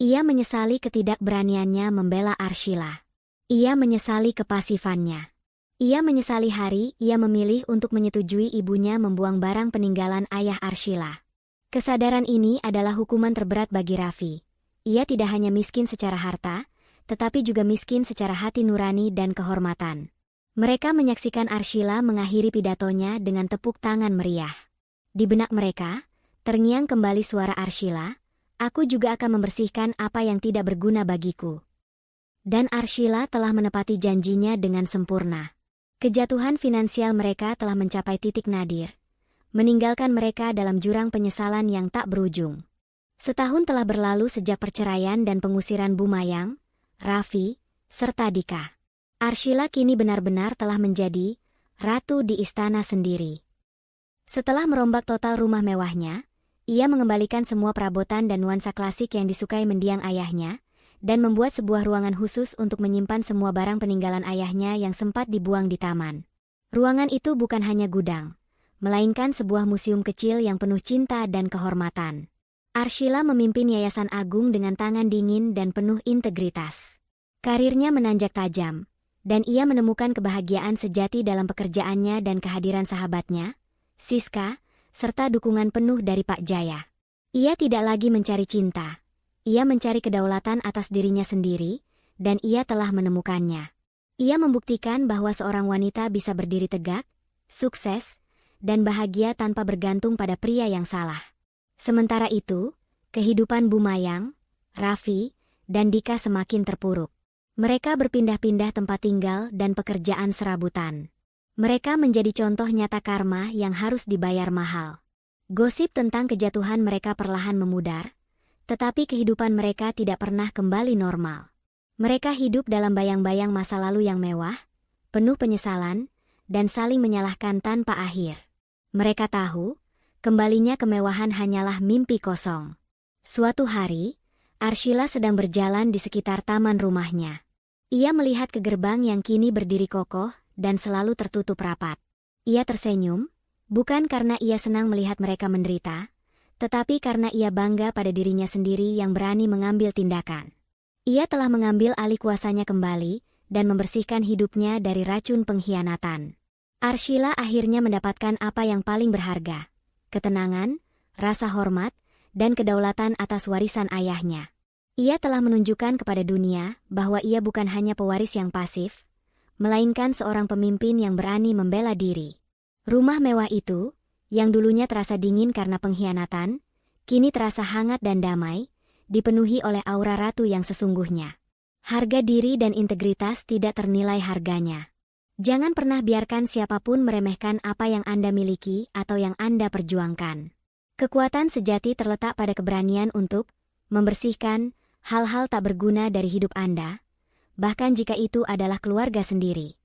Ia menyesali ketidakberaniannya membela Arshila. Ia menyesali kepasifannya. Ia menyesali hari ia memilih untuk menyetujui ibunya membuang barang peninggalan ayah Arshila. Kesadaran ini adalah hukuman terberat bagi Raffi. Ia tidak hanya miskin secara harta, tetapi juga miskin secara hati nurani dan kehormatan. Mereka menyaksikan Arshila mengakhiri pidatonya dengan tepuk tangan meriah. Di benak mereka, terngiang kembali suara Arshila, "Aku juga akan membersihkan apa yang tidak berguna bagiku." Dan Arshila telah menepati janjinya dengan sempurna. Kejatuhan finansial mereka telah mencapai titik nadir, meninggalkan mereka dalam jurang penyesalan yang tak berujung. Setahun telah berlalu sejak perceraian dan pengusiran Bu Mayang, Raffi, serta Dika. Arshila kini benar-benar telah menjadi ratu di istana sendiri. Setelah merombak total rumah mewahnya, ia mengembalikan semua perabotan dan nuansa klasik yang disukai mendiang ayahnya, dan membuat sebuah ruangan khusus untuk menyimpan semua barang peninggalan ayahnya yang sempat dibuang di taman. Ruangan itu bukan hanya gudang, melainkan sebuah museum kecil yang penuh cinta dan kehormatan. Arshila memimpin Yayasan Agung dengan tangan dingin dan penuh integritas. Karirnya menanjak tajam, dan ia menemukan kebahagiaan sejati dalam pekerjaannya dan kehadiran sahabatnya, Siska, serta dukungan penuh dari Pak Jaya. Ia tidak lagi mencari cinta. Ia mencari kedaulatan atas dirinya sendiri, dan ia telah menemukannya. Ia membuktikan bahwa seorang wanita bisa berdiri tegak, sukses, dan bahagia tanpa bergantung pada pria yang salah. Sementara itu, kehidupan Bu Mayang, Raffi, dan Dika semakin terpuruk. Mereka berpindah-pindah tempat tinggal dan pekerjaan serabutan. Mereka menjadi contoh nyata karma yang harus dibayar mahal. Gosip tentang kejatuhan mereka perlahan memudar, tetapi kehidupan mereka tidak pernah kembali normal. Mereka hidup dalam bayang-bayang masa lalu yang mewah, penuh penyesalan, dan saling menyalahkan tanpa akhir. Mereka tahu, kembalinya kemewahan hanyalah mimpi kosong. Suatu hari, Arshila sedang berjalan di sekitar taman rumahnya. Ia melihat ke gerbang yang kini berdiri kokoh dan selalu tertutup rapat. Ia tersenyum, bukan karena ia senang melihat mereka menderita, tetapi karena ia bangga pada dirinya sendiri yang berani mengambil tindakan. Ia telah mengambil alih kuasanya kembali dan membersihkan hidupnya dari racun pengkhianatan. Arshila akhirnya mendapatkan apa yang paling berharga, ketenangan, rasa hormat, dan kedaulatan atas warisan ayahnya. Ia telah menunjukkan kepada dunia bahwa ia bukan hanya pewaris yang pasif, melainkan seorang pemimpin yang berani membela diri. Rumah mewah itu, yang dulunya terasa dingin karena pengkhianatan, kini terasa hangat dan damai, dipenuhi oleh aura ratu yang sesungguhnya. Harga diri dan integritas tidak ternilai harganya. Jangan pernah biarkan siapapun meremehkan apa yang Anda miliki atau yang Anda perjuangkan. Kekuatan sejati terletak pada keberanian untuk membersihkan hal-hal tak berguna dari hidup Anda, bahkan jika itu adalah keluarga sendiri.